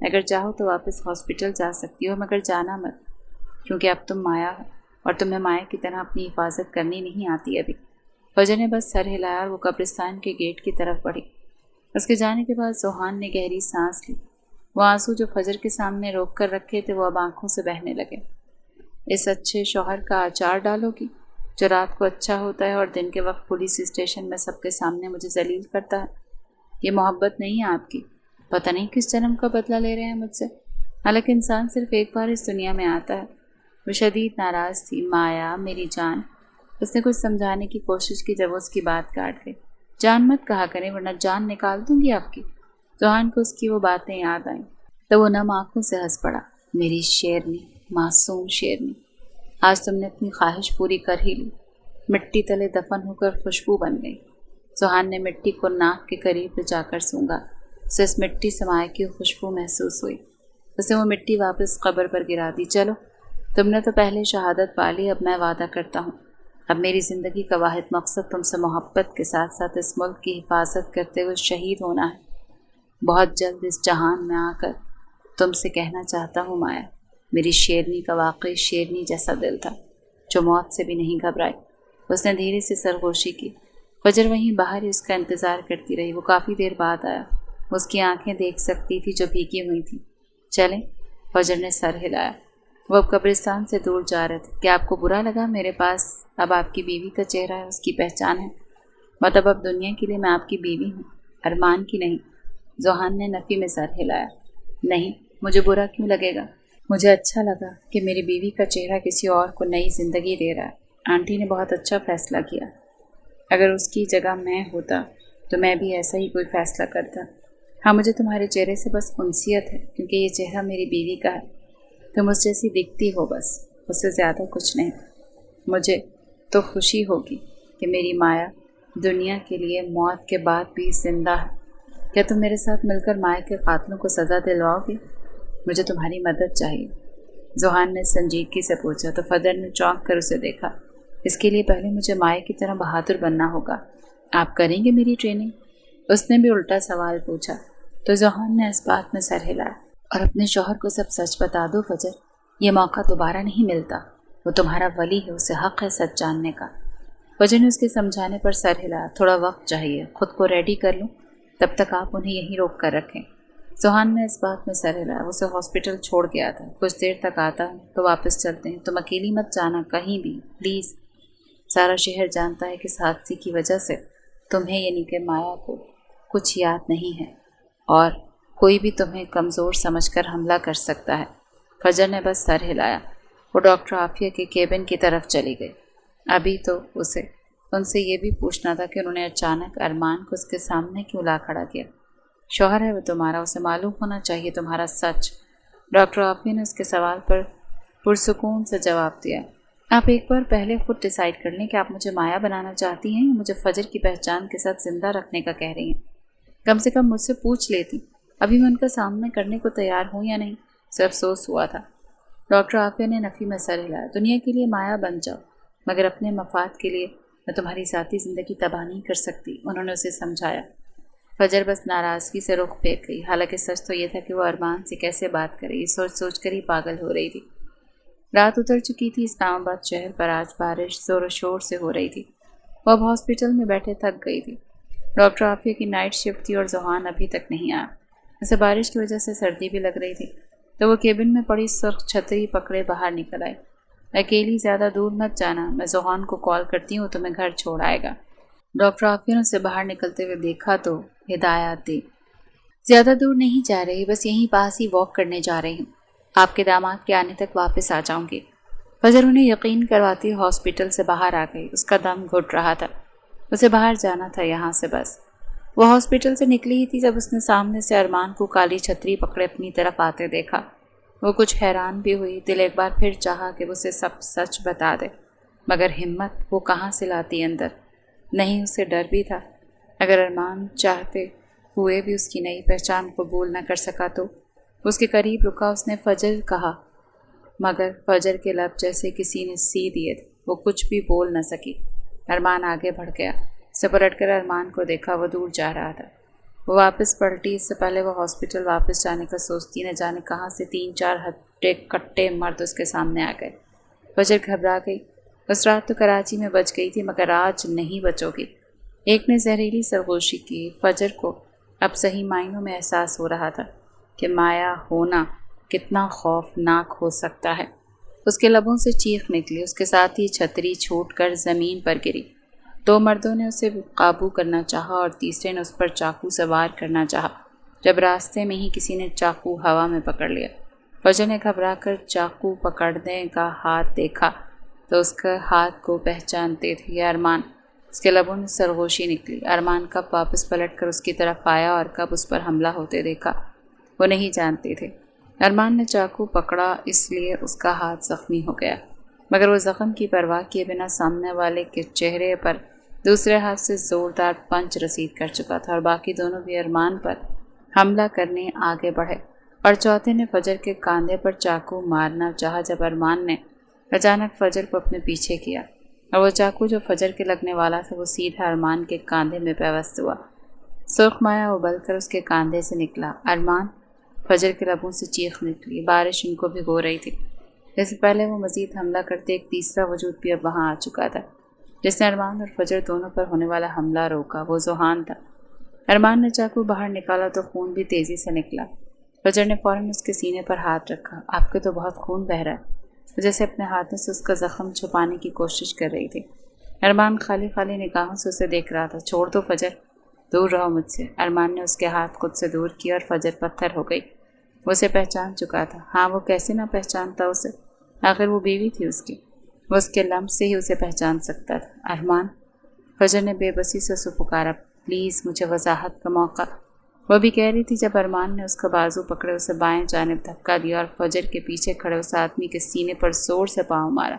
اگر چاہو تو واپس ہاسپٹل جا سکتی ہو، مگر جانا مت، کیونکہ اب تم مایا ہو اور تمہیں مایا کی طرح اپنی حفاظت کرنی نہیں آتی ابھی۔ فجر نے بس سر ہلایا اور وہ قبرستان کے گیٹ کی طرف بڑھی۔ اس کے جانے کے بعد ذوحان نے گہری سانس لی۔ وہ آنسو جو فجر کے سامنے روک کر رکھے تھے وہ اب آنکھوں سے بہنے لگے۔ اس اچھے شوہر کا اچار ڈالو گی جو رات کو اچھا ہوتا ہے اور دن کے وقت پولیس اسٹیشن میں سب کے سامنے مجھے ذلیل کرتا ہے؟ یہ محبت نہیں ہے آپ کی، پتہ نہیں کس جنم کا بدلہ لے رہے ہیں مجھ سے۔ حالانکہ انسان صرف ایک بار اس دنیا میں آتا ہے۔ وہ شدید ناراض تھی۔ مایا میری جان، اس نے کچھ سمجھانے کی کوشش کی جب وہ اس کی بات کاٹ گئی۔ جان مت کہا کریں ورنہ جان نکال دوں گی آپ کی۔ ذوحان کو اس کی وہ باتیں یاد آئیں تو وہ نم آنکھوں سے ہنس پڑا۔ میری شیرنی، معصوم شیرنی، آج تم نے اپنی خواہش پوری کر ہی لی۔ مٹی تلے دفن ہو کر خوشبو بن گئی۔ ذوحان نے مٹی کو ناک کے قریب لے جا کر سونگا۔ اسے اس مٹی سے مائع کی خوشبو محسوس ہوئی۔ اسے وہ مٹی واپس قبر پر گرا دی۔ چلو، تم نے تو پہلے شہادت پالی، اب میں وعدہ کرتا ہوں، اب میری زندگی کا واحد مقصد تم سے محبت کے ساتھ ساتھ اس ملک کی حفاظت کرتے ہوئے شہید ہونا ہے۔ بہت جلد اس جہان میں آ کر تم سے کہنا چاہتا ہوں مایا، میری شیرنی کا واقعی شیرنی جیسا دل تھا جو موت سے بھی نہیں گھبرائی۔ اس نے دھیرے سے سرگوشی کی۔ فجر وہیں باہر ہی اس کا انتظار کرتی رہی۔ وہ کافی دیر بعد آیا۔ اس کی آنکھیں دیکھ سکتی تھی جو بھیگی ہوئی تھیں۔ چلیں، فجر نے سر ہلایا۔ وہ اب قبرستان سے دور جا رہے تھے۔ کیا آپ کو برا لگا؟ میرے پاس اب آپ کی بیوی کا چہرہ ہے، اس کی پہچان ہے۔ مطلب اب دنیا کے لیے میں آپ کی بیوی ہوں، ارمان کی نہیں۔ ذوحان نے نفی میں سر ہلایا۔ نہیں، مجھے برا کیوں لگے گا؟ مجھے اچھا لگا کہ میری بیوی کا چہرہ کسی اور کو نئی زندگی دے رہا ہے۔ آنٹی نے بہت اچھا فیصلہ کیا۔ اگر اس کی جگہ میں ہوتا تو میں بھی ایسا ہی کوئی فیصلہ کرتا۔ ہاں، مجھے تمہارے چہرے سے بس انسیت ہے، کیونکہ یہ چہرہ میری بیوی کا ہے۔ تم اس جیسی دکھتی ہو، بس اس سے زیادہ کچھ نہیں۔ مجھے تو خوشی ہوگی کہ میری مایا دنیا کے لیے موت کے بعد بھی زندہ ہے۔ کیا تم میرے ساتھ مل کر مایا کے قاتلوں کو سزا دلواؤ گے؟ مجھے تمہاری مدد چاہیے، ذوحان نے سنجیدگی سے پوچھا تو فجر نے چونک کر اسے دیکھا۔ اس کے لیے پہلے مجھے مایا کی طرح بہادر بننا ہوگا۔ آپ کریں گے میری ٹریننگ؟ اس نے بھی الٹا سوال پوچھا تو ذوحان نے اس بات میں سر ہلایا۔ اور اپنے شوہر کو سب سچ بتا دو فجر، یہ موقع دوبارہ نہیں ملتا۔ وہ تمہارا ولی ہے، اسے حق ہے سچ جاننے کا۔ فجر نے اس کے سمجھانے پر سر ہلایا۔ تھوڑا وقت چاہیے، خود کو ریڈی کر لوں، تب تک آپ انہیں یہیں روک کر رکھیں۔ ذوحان نے اس بات میں سر ہلایا۔ اسے ہاسپٹل چھوڑ گیا تھا۔ کچھ دیر تک آتا ہوں تو واپس چلتے ہیں۔ تم اکیلی مت جانا کہیں بھی، پلیز۔ سارا شہر جانتا ہے کہ اس حادثے کی وجہ سے تمہیں یعنی کہ مایا کو کچھ یاد نہیں ہے، اور کوئی بھی تمہیں کمزور سمجھ کر حملہ کر سکتا ہے۔ فجر نے بس سر ہلایا۔ وہ ڈاکٹر عافیہ کے کیبن کی طرف چلی گئی۔ ابھی تو اسے ان سے یہ بھی پوچھنا تھا کہ انہوں نے اچانک ارمان کو اس کے سامنے کیوں لا کھڑا کیا۔ شوہر ہے وہ تمہارا، اسے معلوم ہونا چاہیے تمہارا سچ۔ ڈاکٹر عافیہ نے اس کے سوال پر پرسکون سے جواب دیا۔ آپ ایک بار پہلے خود ڈیسائیڈ کر لیں کہ آپ مجھے مایا بنانا چاہتی ہیں یا مجھے فجر کی پہچان کے ساتھ زندہ رکھنے کا کہہ رہی ہیں۔ کم سے کم مجھ سے پوچھ لیتی، ابھی میں ان کا سامنا کرنے کو تیار ہوں یا نہیں۔ اسے افسوس ہوا تھا۔ ڈاکٹر عافیہ نے نفی میں سر ہلایا۔ دنیا کے لیے مایا بن جاؤ، مگر اپنے مفاد کے لیے میں تمہاری ذاتی زندگی تباہ نہیں کر سکتی، انہوں نے اسے سمجھایا۔ فجر بس ناراضگی سے رخ پھینک گئی۔ حالانکہ سچ تو یہ تھا کہ وہ ارمان سے کیسے بات کرے، یہ سوچ سوچ کر ہی پاگل ہو رہی تھی۔ رات اتر چکی تھی۔ اسلام آباد شہر پر آج بارش زور و شور سے ہو رہی تھی۔ وہ اب ہاسپٹل میں بیٹھے تھک گئی تھی۔ ڈاکٹر عافیہ کی نائٹ شفٹ تھی اور ذوحان ابھی تک نہیں آیا۔ اسے بارش کی وجہ سے سردی بھی لگ رہی تھی تو وہ کیبن میں پڑی سرخ چھتری پکڑے باہر نکل آئی۔ اکیلی زیادہ دور مت جانا، میں ذوحان کو کال کرتی ہوں، تمہیں گھر چھوڑ آئے گا۔ ڈاکٹر عافیہ نے اسے باہر نکلتے ہوئے دیکھا تو ہدایات دی۔ زیادہ دور نہیں جا رہی، بس یہیں پاس ہی واک کرنے جا رہی ہوں۔ آپ کے داماد کے آنے تک واپس آ جاؤں گی۔ فجر انہیں یقین کرواتی ہاسپٹل سے باہر آ گئی۔ اس کا دم گھٹ رہا تھا۔ اسے باہر جانا تھا یہاں سے بس۔ وہ ہاسپٹل سے نکلی ہی تھی جب اس نے سامنے سے ارمان کو کالی چھتری پکڑے اپنی طرف آتے دیکھا۔ وہ کچھ حیران بھی ہوئی۔ دل ایک بار پھر چاہا کہ وہ اسے سب سچ بتا دے، مگر ہمت وہ کہاں سے لاتی اندر۔ نہیں، اسے ڈر بھی تھا۔ اگر ارمان چاہتے ہوئے بھی اس کی نئی پہچان قبول نہ کر سکا تو اس کے قریب رکا۔ اس نے فجر کہا، مگر فجر کے لب جیسے کسی نے سی دیے تھے۔ وہ کچھ بھی بول نہ سکی۔ ارمان آگے بڑھ گیا۔ اسے پلٹ کر ارمان کو دیکھا، وہ دور جا رہا تھا۔ وہ واپس پلٹی۔ اس سے پہلے وہ ہاسپٹل واپس جانے کا سوچتی، نہ جانے کہاں سے 3-4 ہٹے کٹے مرد اس کے سامنے آ گئے۔ فجر گھبرا گئی۔ اس رات تو کراچی میں بچ گئی تھی، مگر آج نہیں بچو گی۔ ایک نے زہریلی سرگوشی کی۔ فجر کو اب صحیح معنوں میں احساس ہو رہا تھا کہ مایا ہونا کتنا خوفناک ہو سکتا ہے۔ اس کے لبوں سے چیخ نکلی، اس کے ساتھ ہی چھتری چھوٹ کر زمین پر گری۔ 2 مردوں نے اسے قابو کرنا چاہا اور تیسرے نے اس پر چاقو سے وار کرنا چاہا۔ جب راستے میں ہی کسی نے چاقو ہوا میں پکڑ لیا، فجر نے گھبرا کر چاقو پکڑنے کا ہاتھ دیکھا تو اس کے ہاتھ کو پہچانتے تھے، یہ ارمان۔ اس کے لبوں میں سرگوشی نکلی۔ ارمان کب واپس پلٹ کر اس کی طرف آیا اور کب اس پر حملہ ہوتے دیکھا، وہ نہیں جانتے تھے۔ ارمان نے چاقو پکڑا اس لیے اس کا ہاتھ زخمی ہو گیا، مگر وہ زخم کی پرواہ کیے بنا سامنے والے کے چہرے پر دوسرے ہاتھ سے زوردار پنچ رسید کر چکا تھا، اور باقی دونوں بھی ارمان پر حملہ کرنے آگے بڑھے، اور چوتھے نے فجر کے کاندھے پر چاقو مارنا چاہا جب ارمان نے اچانک فجر کو اپنے پیچھے کیا، اور وہ چاقو جو فجر کے لگنے والا تھا وہ سیدھا ارمان کے کاندھے میں پیوست ہوا۔ سرخ مایا ابل کر اس کے کاندھے سے نکلا۔ ارمان! فجر کے لبوں سے چیخ نکلی۔ بارش ان کو بھگو رہی تھی۔ اس سے پہلے وہ مزید حملہ کرتے ایک تیسرا وجود بھی اب وہاں آ چکا تھا، جس نے ارمان اور فجر دونوں پر ہونے والا حملہ روکا۔ وہ ذوحان تھا۔ ارمان نے چاقو باہر نکالا تو خون بھی تیزی سے نکلا۔ فجر نے فوراً اس کے سینے پر ہاتھ رکھا۔ آپ کے تو بہت خون بہہ رہا ہے، وہ جیسے اپنے ہاتھوں سے اس کا زخم چھپانے کی کوشش کر رہی تھی۔ ارمان خالی خالی نگاہوں سے اسے دیکھ رہا تھا۔ چھوڑ دو فجر، دور رہو مجھ سے۔ ارمان نے اس کے ہاتھ خود سے دور کیا اور فجر پتھر ہو گئی۔ وہ اسے پہچان چکا تھا۔ ہاں، وہ کیسے نہ پہچانتا اسے، آخر وہ بیوی تھی اس کی۔ وہ اس کے لمس سے ہی اسے پہچان سکتا تھا۔ ارمان! فجر نے بے بسی سے اسے پکارا۔ پلیز مجھے وضاحت کا موقع۔ وہ بھی کہہ رہی تھی جب ارمان نے اس کا بازو پکڑے اسے بائیں جانب دھکا دیا اور فجر کے پیچھے کھڑے اس آدمی کے سینے پر زور سے پاؤں مارا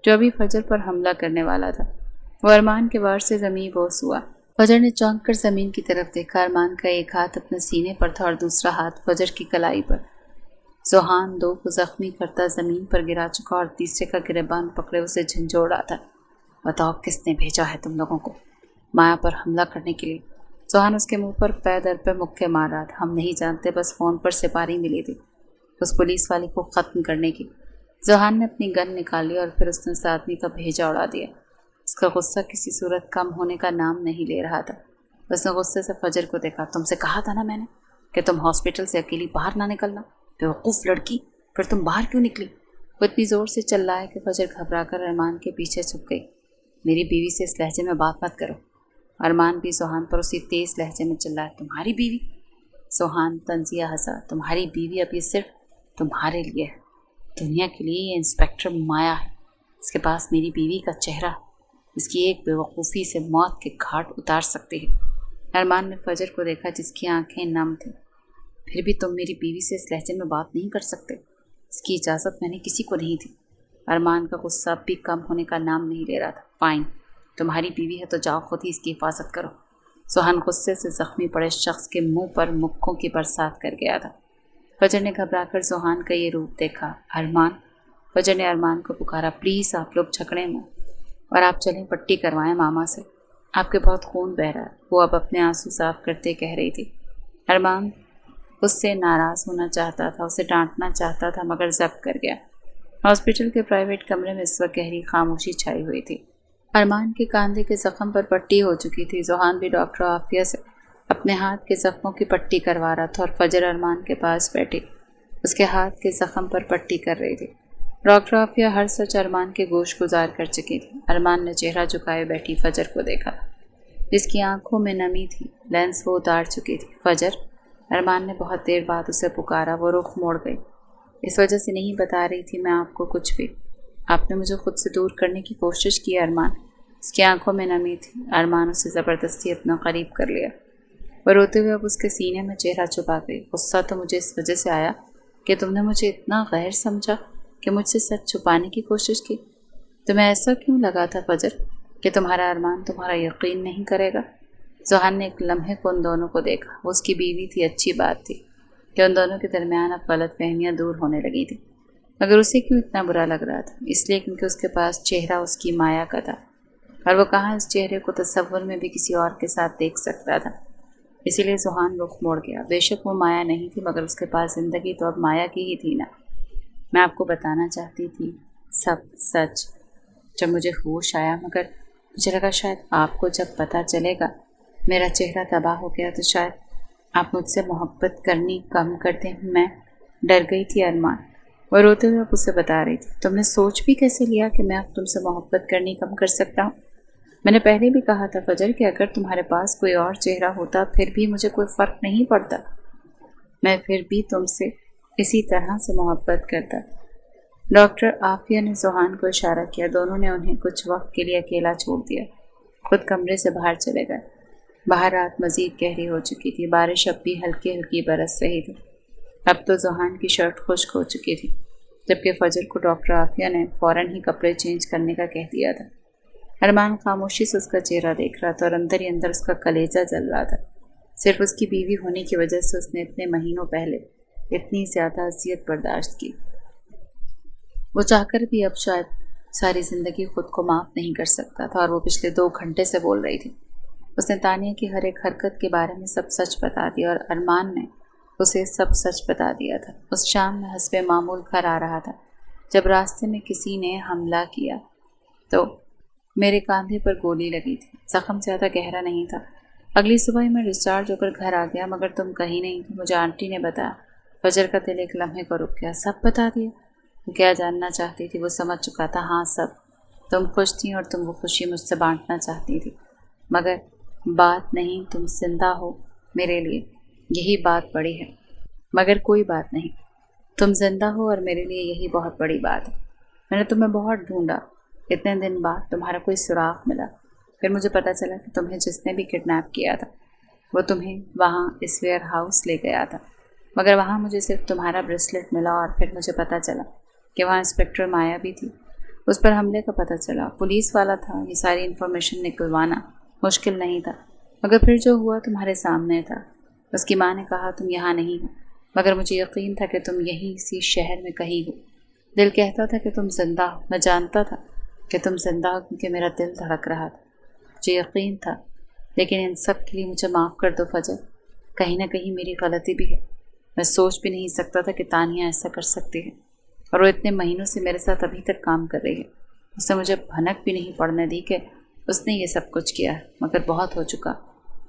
جو ابھی فجر پر حملہ کرنے والا تھا۔ وہ ارمان کے وار سے زمین بوس ہوا۔ فجر نے چونک کر زمین کی طرف دیکھا۔ ارمان کا ایک ہاتھ اپنے سینے پر تھا اور دوسرا ہاتھ فجر کی کلائی پر۔ ذوحان 2 کو زخمی کرتا زمین پر گرا چکا اور تیسرے کا گریبان پکڑے اسے جھنجھوڑا تھا۔ بتاؤ کس نے بھیجا ہے تم لوگوں کو مایا پر حملہ کرنے کے لیے؟ ذوحان اس کے منہ پر پے در پہ مکے مار رہا تھا۔ ہم نہیں جانتے، بس فون پر سپاری ملی تھی اس پولیس والی کو ختم کرنے کی۔ ذوحان نے اپنی گن نکالی اور پھر اس نے اس آدمی کا بھیجا اڑا دیا۔ اس کا غصہ کسی صورت کم ہونے کا نام نہیں لے رہا تھا۔ اس نے غصے سے فجر کو دیکھا۔ تم سے کہا تھا نا میں نے کہ تم ہاسپٹل سے اکیلی باہر نہ نکلنا، بیوقوف لڑکی، پھر تم باہر کیوں نکلی؟ وہ اتنی زور سے چلائے کہ فجر گھبرا کر ارمان کے پیچھے چھپ گئی۔ میری بیوی سے اس لہجے میں بات مت کرو۔ ارمان بھی ذوحان پر اسی تیز لہجے میں چلا ہے۔ تمہاری بیوی؟ ذوحان طنزیہ ہنسا۔ تمہاری بیوی اب یہ صرف تمہارے لیے ہے، دنیا کے لیے یہ انسپکٹر مایا ہے۔ اس کے پاس میری بیوی کا چہرہ اس کی ایک بے وقوفی سے موت کے گھاٹ اتار سکتے ہیں۔ ارمان نے فجر کو دیکھا جس کی آنکھیں نم تھیں۔ پھر بھی تم میری بیوی سے اس لہجے میں بات نہیں کر سکتے، اس کی اجازت میں نے کسی کو نہیں تھی۔ ارمان کا غصہ اب بھی کم ہونے کا نام نہیں لے رہا تھا۔ فائن، تمہاری بیوی ہے تو جاؤ خود ہی اس کی حفاظت کرو۔ ذوحان غصے سے زخمی پڑے شخص کے منہ پر مکوں کی برسات کر گیا تھا۔ فجر نے گھبرا کر ذوحان کا یہ روپ دیکھا۔ ارمان! فجر نے ارمان کو پکارا۔ پلیز آپ لوگ جھگڑیں میں، اور آپ چلیں پٹی کروائیں ماما سے، آپ کے بہت خون بہہ رہا ہے۔ وہ اب اپنے آنسو صاف کرتے کہہ رہی تھی۔ ارمان اس سے ناراض ہونا چاہتا تھا، اسے ڈانٹنا چاہتا تھا، مگر ضبط کر گیا۔ ہاسپٹل کے پرائیویٹ کمرے میں اس وقت گہری خاموشی چھائی ہوئی تھی۔ ارمان کے کاندھے کے زخم پر پٹی ہو چکی تھی۔ ذوحان بھی ڈاکٹر عافیہ سے اپنے ہاتھ کے زخموں کی پٹی کروا رہا تھا اور فجر ارمان کے پاس بیٹھی اس کے ہاتھ کے زخم پر پٹی کر رہی تھی۔ ڈاکٹر عافیہ ہر سچ ارمان کے گوش گزار کر چکی تھی۔ ارمان نے چہرہ جھکائے بیٹھی فجر کو دیکھا جس کی آنکھوں میں نمی تھی، لینس وہ اتار چکی تھی۔ فجر! ارمان نے بہت دیر بعد اسے پکارا۔ وہ رخ موڑ گئی۔ اس وجہ سے نہیں بتا رہی تھی میں آپ کو کچھ بھی، آپ نے مجھے خود سے دور کرنے کی کوشش کی ارمان۔ اس کی آنکھوں میں نمی تھی۔ ارمان اسے زبردستی اپنا قریب کر لیا۔ وہ روتے ہوئے اب اس کے سینے میں چہرہ چھپا گئی۔ غصہ تو مجھے اس وجہ سے آیا کہ تم نے مجھے اتنا غیر سمجھا کہ مجھ سے سچ چھپانے کی کوشش کی۔ تمہیں ایسا کیوں لگا تھا فجر کہ تمہارا ارمان تمہارا یقین نہیں کرے گا؟ ذوحان نے ایک لمحے کو ان دونوں کو دیکھا۔ وہ اس کی بیوی تھی، اچھی بات تھی کہ ان دونوں کے درمیان اب غلط فہمیاں دور ہونے لگی تھی، مگر اسے کیوں اتنا برا لگ رہا تھا؟ اس لیے کیونکہ اس کے پاس چہرہ اس کی مایا کا تھا، اور وہ کہاں اس چہرے کو تصور میں بھی کسی اور کے ساتھ دیکھ سکتا تھا۔ اسی لیے سہان رخ موڑ گیا۔ بے شک وہ مایا نہیں تھی، مگر اس کے پاس زندگی تو اب مایا کی ہی تھی نا۔ میں آپ کو بتانا چاہتی تھی سب سچ جب مجھے ہوش آیا، مگر مجھے لگا شاید آپ کو جب پتہ چلے گا میرا چہرہ تباہ ہو گیا تو شاید آپ مجھ سے محبت کرنی کم کر دیں۔ میں ڈر گئی تھی ارمان، وہ روتے ہوئے اب اسے بتا رہی تھی۔ تم نے سوچ بھی کیسے لیا کہ میں اب تم سے محبت کرنی کم کر سکتا ہوں؟ میں نے پہلے بھی کہا تھا فجر کہ اگر تمہارے پاس کوئی اور چہرہ ہوتا پھر بھی مجھے کوئی فرق نہیں پڑتا، میں پھر بھی تم سے اسی طرح سے محبت کرتا۔ ڈاکٹر عافیہ نے سہان کو اشارہ کیا۔ دونوں نے انہیں کچھ وقت کے لیے اکیلا چھوڑ دیا، خود کمرے سے باہر چلے گئے۔ باہر رات مزید گہری ہو چکی تھی، بارش اب بھی ہلکی ہلکی برس رہی تھی۔ اب تو سہان کی شرٹ خشک ہو چکی تھی، جبکہ فجر کو ڈاکٹر عافیہ نے فوراً ہی کپڑے چینج کرنے کا کہہ دیا تھا۔ ارمان خاموشی سے اس کا چہرہ دیکھ رہا تھا اور اندر ہی اندر اس کا کلیجہ جل رہا تھا۔ صرف اس کی بیوی ہونے کی وجہ سے اس نے اتنے مہینوں پہلے اتنی زیادہ اذیت برداشت کی۔ وہ چاہ کر بھی اب شاید ساری زندگی خود کو معاف نہیں کر سکتا تھا، اور وہ پچھلے 2 گھنٹے سے بول رہی تھی۔ اس نے تانیہ کی ہر ایک حرکت کے بارے میں سب سچ بتا دیا، اور ارمان نے اسے سب سچ بتا دیا تھا۔ اس شام میں حسب معمول گھر آ رہا تھا جب راستے میں کسی نے حملہ کیا تو میرے کاندھے پر گولی لگی تھی۔ زخم زیادہ گہرا نہیں تھا۔ اگلی صبح ہی میں ڈسچارج ہو کر گھر آ گیا، مگر تم کہیں نہیں تھی، مجھے آنٹی نے بتایا۔ فجر کا دل ایک لمحے کو رک گیا۔ سب بتا دیا؟ وہ کیا جاننا چاہتی تھی وہ سمجھ چکا تھا۔ ہاں سب۔ تم خوش تھیں اور تم وہ خوشی مجھ سے بانٹنا چاہتی تھی، مگر بات نہیں، تم زندہ ہو میرے لیے، یہی بات بڑی ہے۔ مگر کوئی بات نہیں، تم زندہ ہو اور میرے لیے یہی بہت بڑی بات ہے۔ میں نے تمہیں بہت ڈھونڈا، اتنے دن بعد تمہارا کوئی سراغ ملا۔ پھر مجھے پتہ چلا کہ تمہیں جس نے بھی کڈنیپ کیا تھا وہ تمہیں وہاں اس ویئر ہاؤس لے گیا تھا، مگر وہاں مجھے صرف تمہارا بریسلٹ ملا، اور پھر مجھے پتہ چلا کہ وہاں انسپکٹر مایا بھی تھی۔ اس پر حملے کا پتہ چلا، پولیس والا تھا۔ یہ ساری انفارمیشن نکلوانا مشکل نہیں تھا، مگر پھر جو ہوا تمہارے سامنے تھا۔ اس کی ماں نے کہا تم یہاں نہیں ہو، مگر مجھے یقین تھا کہ تم یہیں اسی شہر میں کہیں ہو۔ دل کہتا تھا کہ تم زندہ ہو، میں جانتا تھا کہ تم زندہ ہو کیونکہ میرا دل دھڑک رہا تھا، مجھے یقین تھا۔ لیکن ان سب کے لیے مجھے معاف کر دو فجر، کہیں نہ کہیں میری غلطی بھی ہے۔ میں سوچ بھی نہیں سکتا تھا کہ تانیہ ایسا کر سکتی ہے، اور وہ اتنے مہینوں سے میرے ساتھ ابھی تک کام کر رہی ہے۔ اس نے مجھے بھنک بھی نہیں پڑنے دی کہ اس نے یہ سب کچھ کیا ہے، مگر بہت ہو چکا۔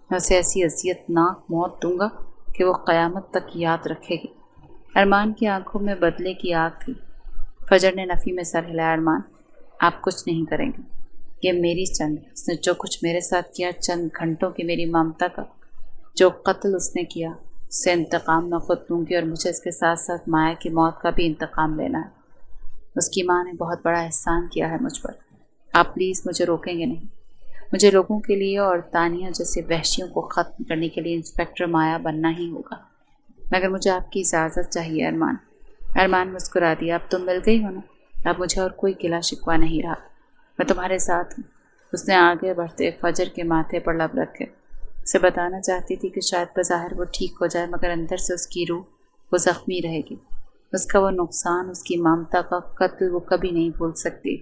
میں اسے ایسی اذیت ناک موت دوں گا کہ وہ قیامت تک یاد رکھے گی۔ ارمان کی آنکھوں میں بدلے کی آگ تھی۔ فجر نے نفی میں سر ہلایا۔ ارمان، آپ کچھ نہیں کریں گے، یہ میری جنگ ہے۔ اس نے جو کچھ میرے ساتھ کیا، چند گھنٹوں کی میری ممتا کا جو قتل اس نے کیا، اس سے انتقام میں خود لوں گی، اور مجھے اس کے ساتھ ساتھ مایا کی موت کا بھی انتقام لینا ہے۔ اس کی ماں نے بہت بڑا احسان کیا ہے مجھ پر، آپ پلیز مجھے روکیں گے نہیں۔ مجھے لوگوں کے لیے اور تانیہ جیسے وحشیوں کو ختم کرنے کے لیے انسپکٹر مایا بننا ہی ہوگا، مگر مجھے آپ کی اجازت چاہیے ارمان۔ ارمان مسکرا دیا۔ اب تم مل گئی ہو نا، اب مجھے اور کوئی گلہ شکوہ نہیں رہا، میں تمہارے ساتھ ہوں۔ اس نے آگے بڑھتے فجر کے ماتھے پر لب رکھے۔ اسے بتانا چاہتی تھی کہ شاید بظاہر وہ ٹھیک ہو جائے، مگر اندر سے اس کی روح وہ زخمی رہے گی۔ اس کا وہ نقصان، اس کی ممتا کا قتل وہ کبھی نہیں بھول سکتی۔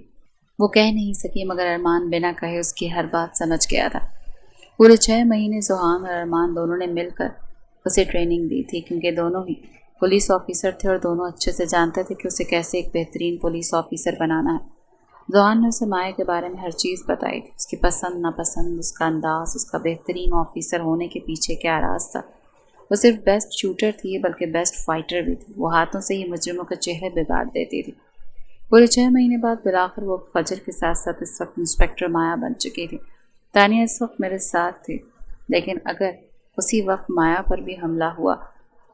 وہ کہہ نہیں سکی، مگر ارمان بنا کہے اس کی ہر بات سمجھ گیا تھا۔ پورے 6 مہینے سہان اور ارمان دونوں نے مل کر اسے ٹریننگ دی تھی، کیونکہ دونوں ہی پولیس آفیسر تھے اور دونوں اچھے سے جانتے تھے کہ اسے کیسے ایک بہترین پولیس آفیسر بنانا ہے۔ سہان نے اسے مایا کے بارے میں ہر چیز بتائی تھی، اس کی پسند ناپسند، اس کا انداز، اس کا بہترین آفیسر ہونے کے پیچھے کیا راز تھا۔ وہ صرف بیسٹ شوٹر تھی بلکہ بیسٹ فائٹر بھی تھی۔ وہ ہاتھوں سے ہی مجرموں کے چہرے بگاڑ دیتی تھی۔ پورے 6 مہینے بعد بالآخر وہ فجر کے ساتھ ساتھ اس وقت انسپکٹر مایا بن چکی تھی۔ تانیہ اس وقت میرے ساتھ تھی، لیکن اگر اسی وقت مایا پر بھی حملہ ہوا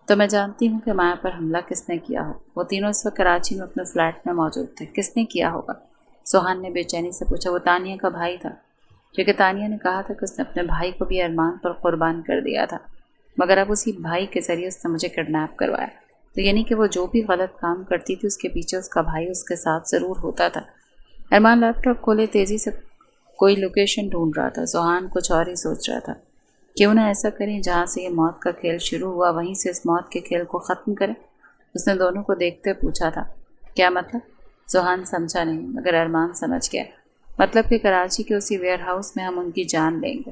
تو میں جانتی ہوں کہ مایا پر حملہ کس نے کیا ہو۔ وہ تینوں اس وقت کراچی میں اپنے فلیٹ میں موجود تھے۔ کس نے کیا ہوگا؟ سہان نے بے چینی سے پوچھا۔ وہ تانیہ کا بھائی تھا، کیونکہ تانیہ نے کہا تھا کہ اس نے اپنے بھائی کو بھی ارمان پر قربان کر دیا تھا، مگر اب اسی بھائی کے ذریعے اس نے مجھے کڈنیپ کروایا۔ تو یعنی کہ وہ جو بھی غلط کام کرتی تھی اس کے پیچھے اس کا بھائی اس کے ساتھ ضرور ہوتا تھا۔ ارمان لیپ ٹاپ کھولے تیزی سے کوئی لوکیشن ڈھونڈ رہا تھا۔ سہان کچھ اور ہی سوچ رہا تھا، کیوں نہ ایسا کریں جہاں سے یہ موت کا کھیل شروع ہوا وہیں سے اس موت کے کھیل کو ختم کریں۔ اس نے دونوں کو دیکھتے پوچھا تھا، کیا مطلب؟ سہان سمجھا نہیں، مگر ارمان سمجھ گیا۔ مطلب کہ کراچی کے اسی ویئر ہاؤس میں ہم ان کی جان لیں گے،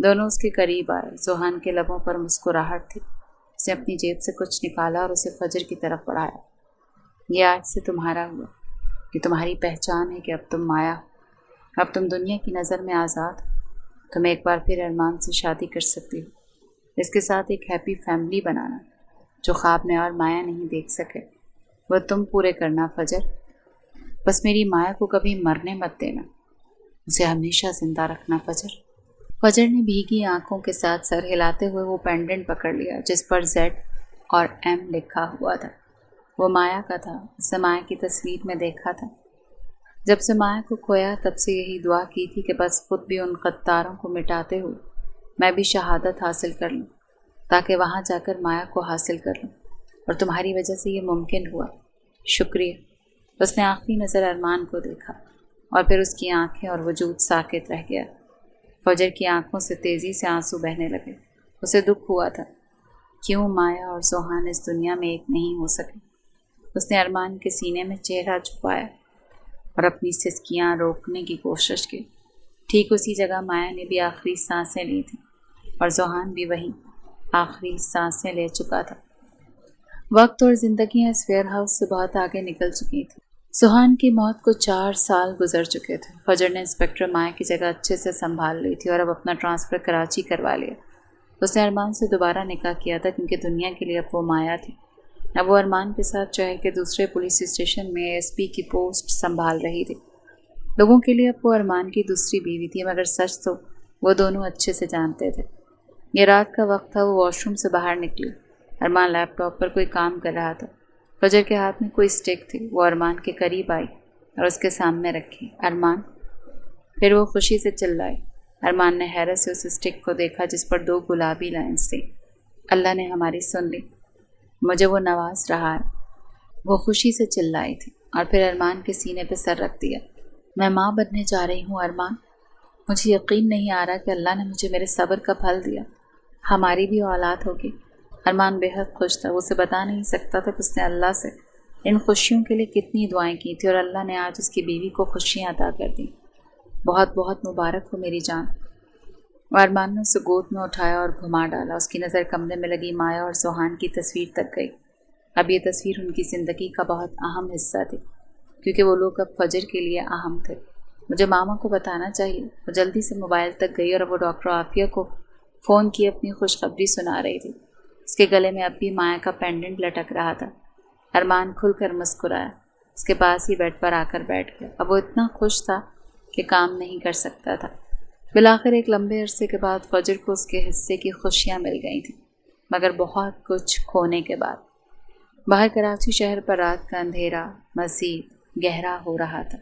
دونوں اس کے قریب آئے۔ زوہان کے لبوں پر مسکراہٹ تھی۔ اس نے اپنی جیب سے کچھ نکالا اور اسے فجر کی طرف بڑھایا۔ یہ آج سے تمہارا ہوا، یہ تمہاری پہچان ہے کہ اب تم مایا ہو، اب تم دنیا کی نظر میں آزاد ہو۔ تم ایک بار پھر ارمان سے شادی کر سکتی ہو، اس کے ساتھ ایک ہیپی فیملی بنانا۔ جو خواب میں اور مایا نہیں دیکھ سکے وہ تم پورے کرنا فجر۔ بس میری مایا کو کبھی مرنے مت دینا، اسے ہمیشہ زندہ رکھنا فجر۔ فجر نے بھیگی آنکھوں کے ساتھ سر ہلاتے ہوئے وہ پینڈنٹ پکڑ لیا جس پر Z اور M لکھا ہوا تھا۔ وہ مایا کا تھا، اسے مایا کی تصویر میں دیکھا تھا۔ جب سے مایا کو کھویا تب سے یہی دعا کی تھی کہ بس خود بھی ان غداروں کو مٹاتے ہوئے میں بھی شہادت حاصل کر لوں، تاکہ وہاں جا کر مایا کو حاصل کر لوں، اور تمہاری وجہ سے یہ ممکن ہوا، شکریہ۔ اس نے آخری نظر ارمان کو دیکھا اور پھر اس کی آنکھیں اور وجود ساکت رہ گیا۔ فجر کی آنکھوں سے تیزی سے آنسو بہنے لگے۔ اسے دکھ ہوا تھا، کیوں مایا اور زوہان اس دنیا میں ایک نہیں ہو سکے۔ اس نے ارمان کے سینے میں چہرہ چھپایا اور اپنی سسکیاں روکنے کی کوشش کی۔ ٹھیک اسی جگہ مایا نے بھی آخری سانسیں لی تھیں اور زوہان بھی وہیں آخری سانسیں لے چکا تھا۔ وقت اور زندگیاں اس ویئر ہاؤس سے بہت آگے نکل چکی تھیں۔ زوہان کی موت کو 4 سال گزر چکے تھے۔ فجر نے انسپکٹر مایا کی جگہ اچھے سے سنبھال لی تھی اور اب اپنا ٹرانسفر کراچی کروا لیا۔ اس نے ارمان سے دوبارہ نکاح کیا تھا کیونکہ دنیا کے لیے اب وہ مایا تھی۔ اب وہ ارمان کے ساتھ شہر کے دوسرے پولیس اسٹیشن میں ASP کی پوسٹ سنبھال رہی تھی۔ لوگوں کے لیے اب وہ ارمان کی دوسری بیوی تھی، مگر سچ تو وہ دونوں اچھے سے جانتے تھے۔ یہ رات کا وقت تھا، وہ واش روم سے باہر نکلی۔ ارمان لیپ ٹاپ پر کوئی کام کر رہا تھا۔ فجر کے ہاتھ میں کوئی اسٹک تھی، وہ ارمان کے قریب آئی اور اس کے سامنے رکھی۔ ارمان! پھر وہ خوشی سے چلائی۔ ارمان نے حیرت سے اس اسٹک کو دیکھا جس پر 2 گلابی لائنز تھیں۔ اللہ نے ہماری سن لی، مجھے وہ نواز رہا ہے، وہ خوشی سے چلائی تھی اور پھر ارمان کے سینے پہ سر رکھ دیا۔ میں ماں بننے جا رہی ہوں ارمان، مجھے یقین نہیں آ رہا کہ اللہ نے مجھے میرے صبر کا پھل دیا، ہماری بھی اولاد ہوگی۔ ارمان بے حد خوش تھا، وہ اسے بتا نہیں سکتا تھا کہ اس نے اللہ سے ان خوشیوں کے لیے کتنی دعائیں کی تھی اور اللہ نے آج اس کی بیوی کو خوشیاں عطا کر دیں۔ بہت بہت مبارک ہو میری جان۔ ارمان نے اسے گود میں اٹھایا اور گھما ڈالا۔ اس کی نظر کمرے میں لگی مایا اور زوہان کی تصویر تک گئی۔ اب یہ تصویر ان کی زندگی کا بہت اہم حصہ تھی، کیونکہ وہ لوگ اب فجر کے لیے اہم تھے۔ مجھے ماما کو بتانا چاہیے۔ وہ جلدی سے موبائل تک گئی اور اب وہ ڈاکٹر عافیہ کو فون کی اپنی خوشخبری سنا رہی تھی۔ اس کے گلے میں اب بھی مایا کا پینڈنٹ لٹک رہا تھا۔ ارمان کھل کر مسکرایا، اس کے پاس ہی بیڈ پر آ کر بیٹھ گیا۔ اب وہ اتنا خوش تھا کہ کام نہیں کر سکتا تھا۔ بالآخر ایک لمبے عرصے کے بعد فجر کو اس کے حصے کی خوشیاں مل گئی تھیں، مگر بہت کچھ کھونے کے بعد۔ باہر کراچی شہر پر رات کا اندھیرا مزید گہرا ہو رہا تھا۔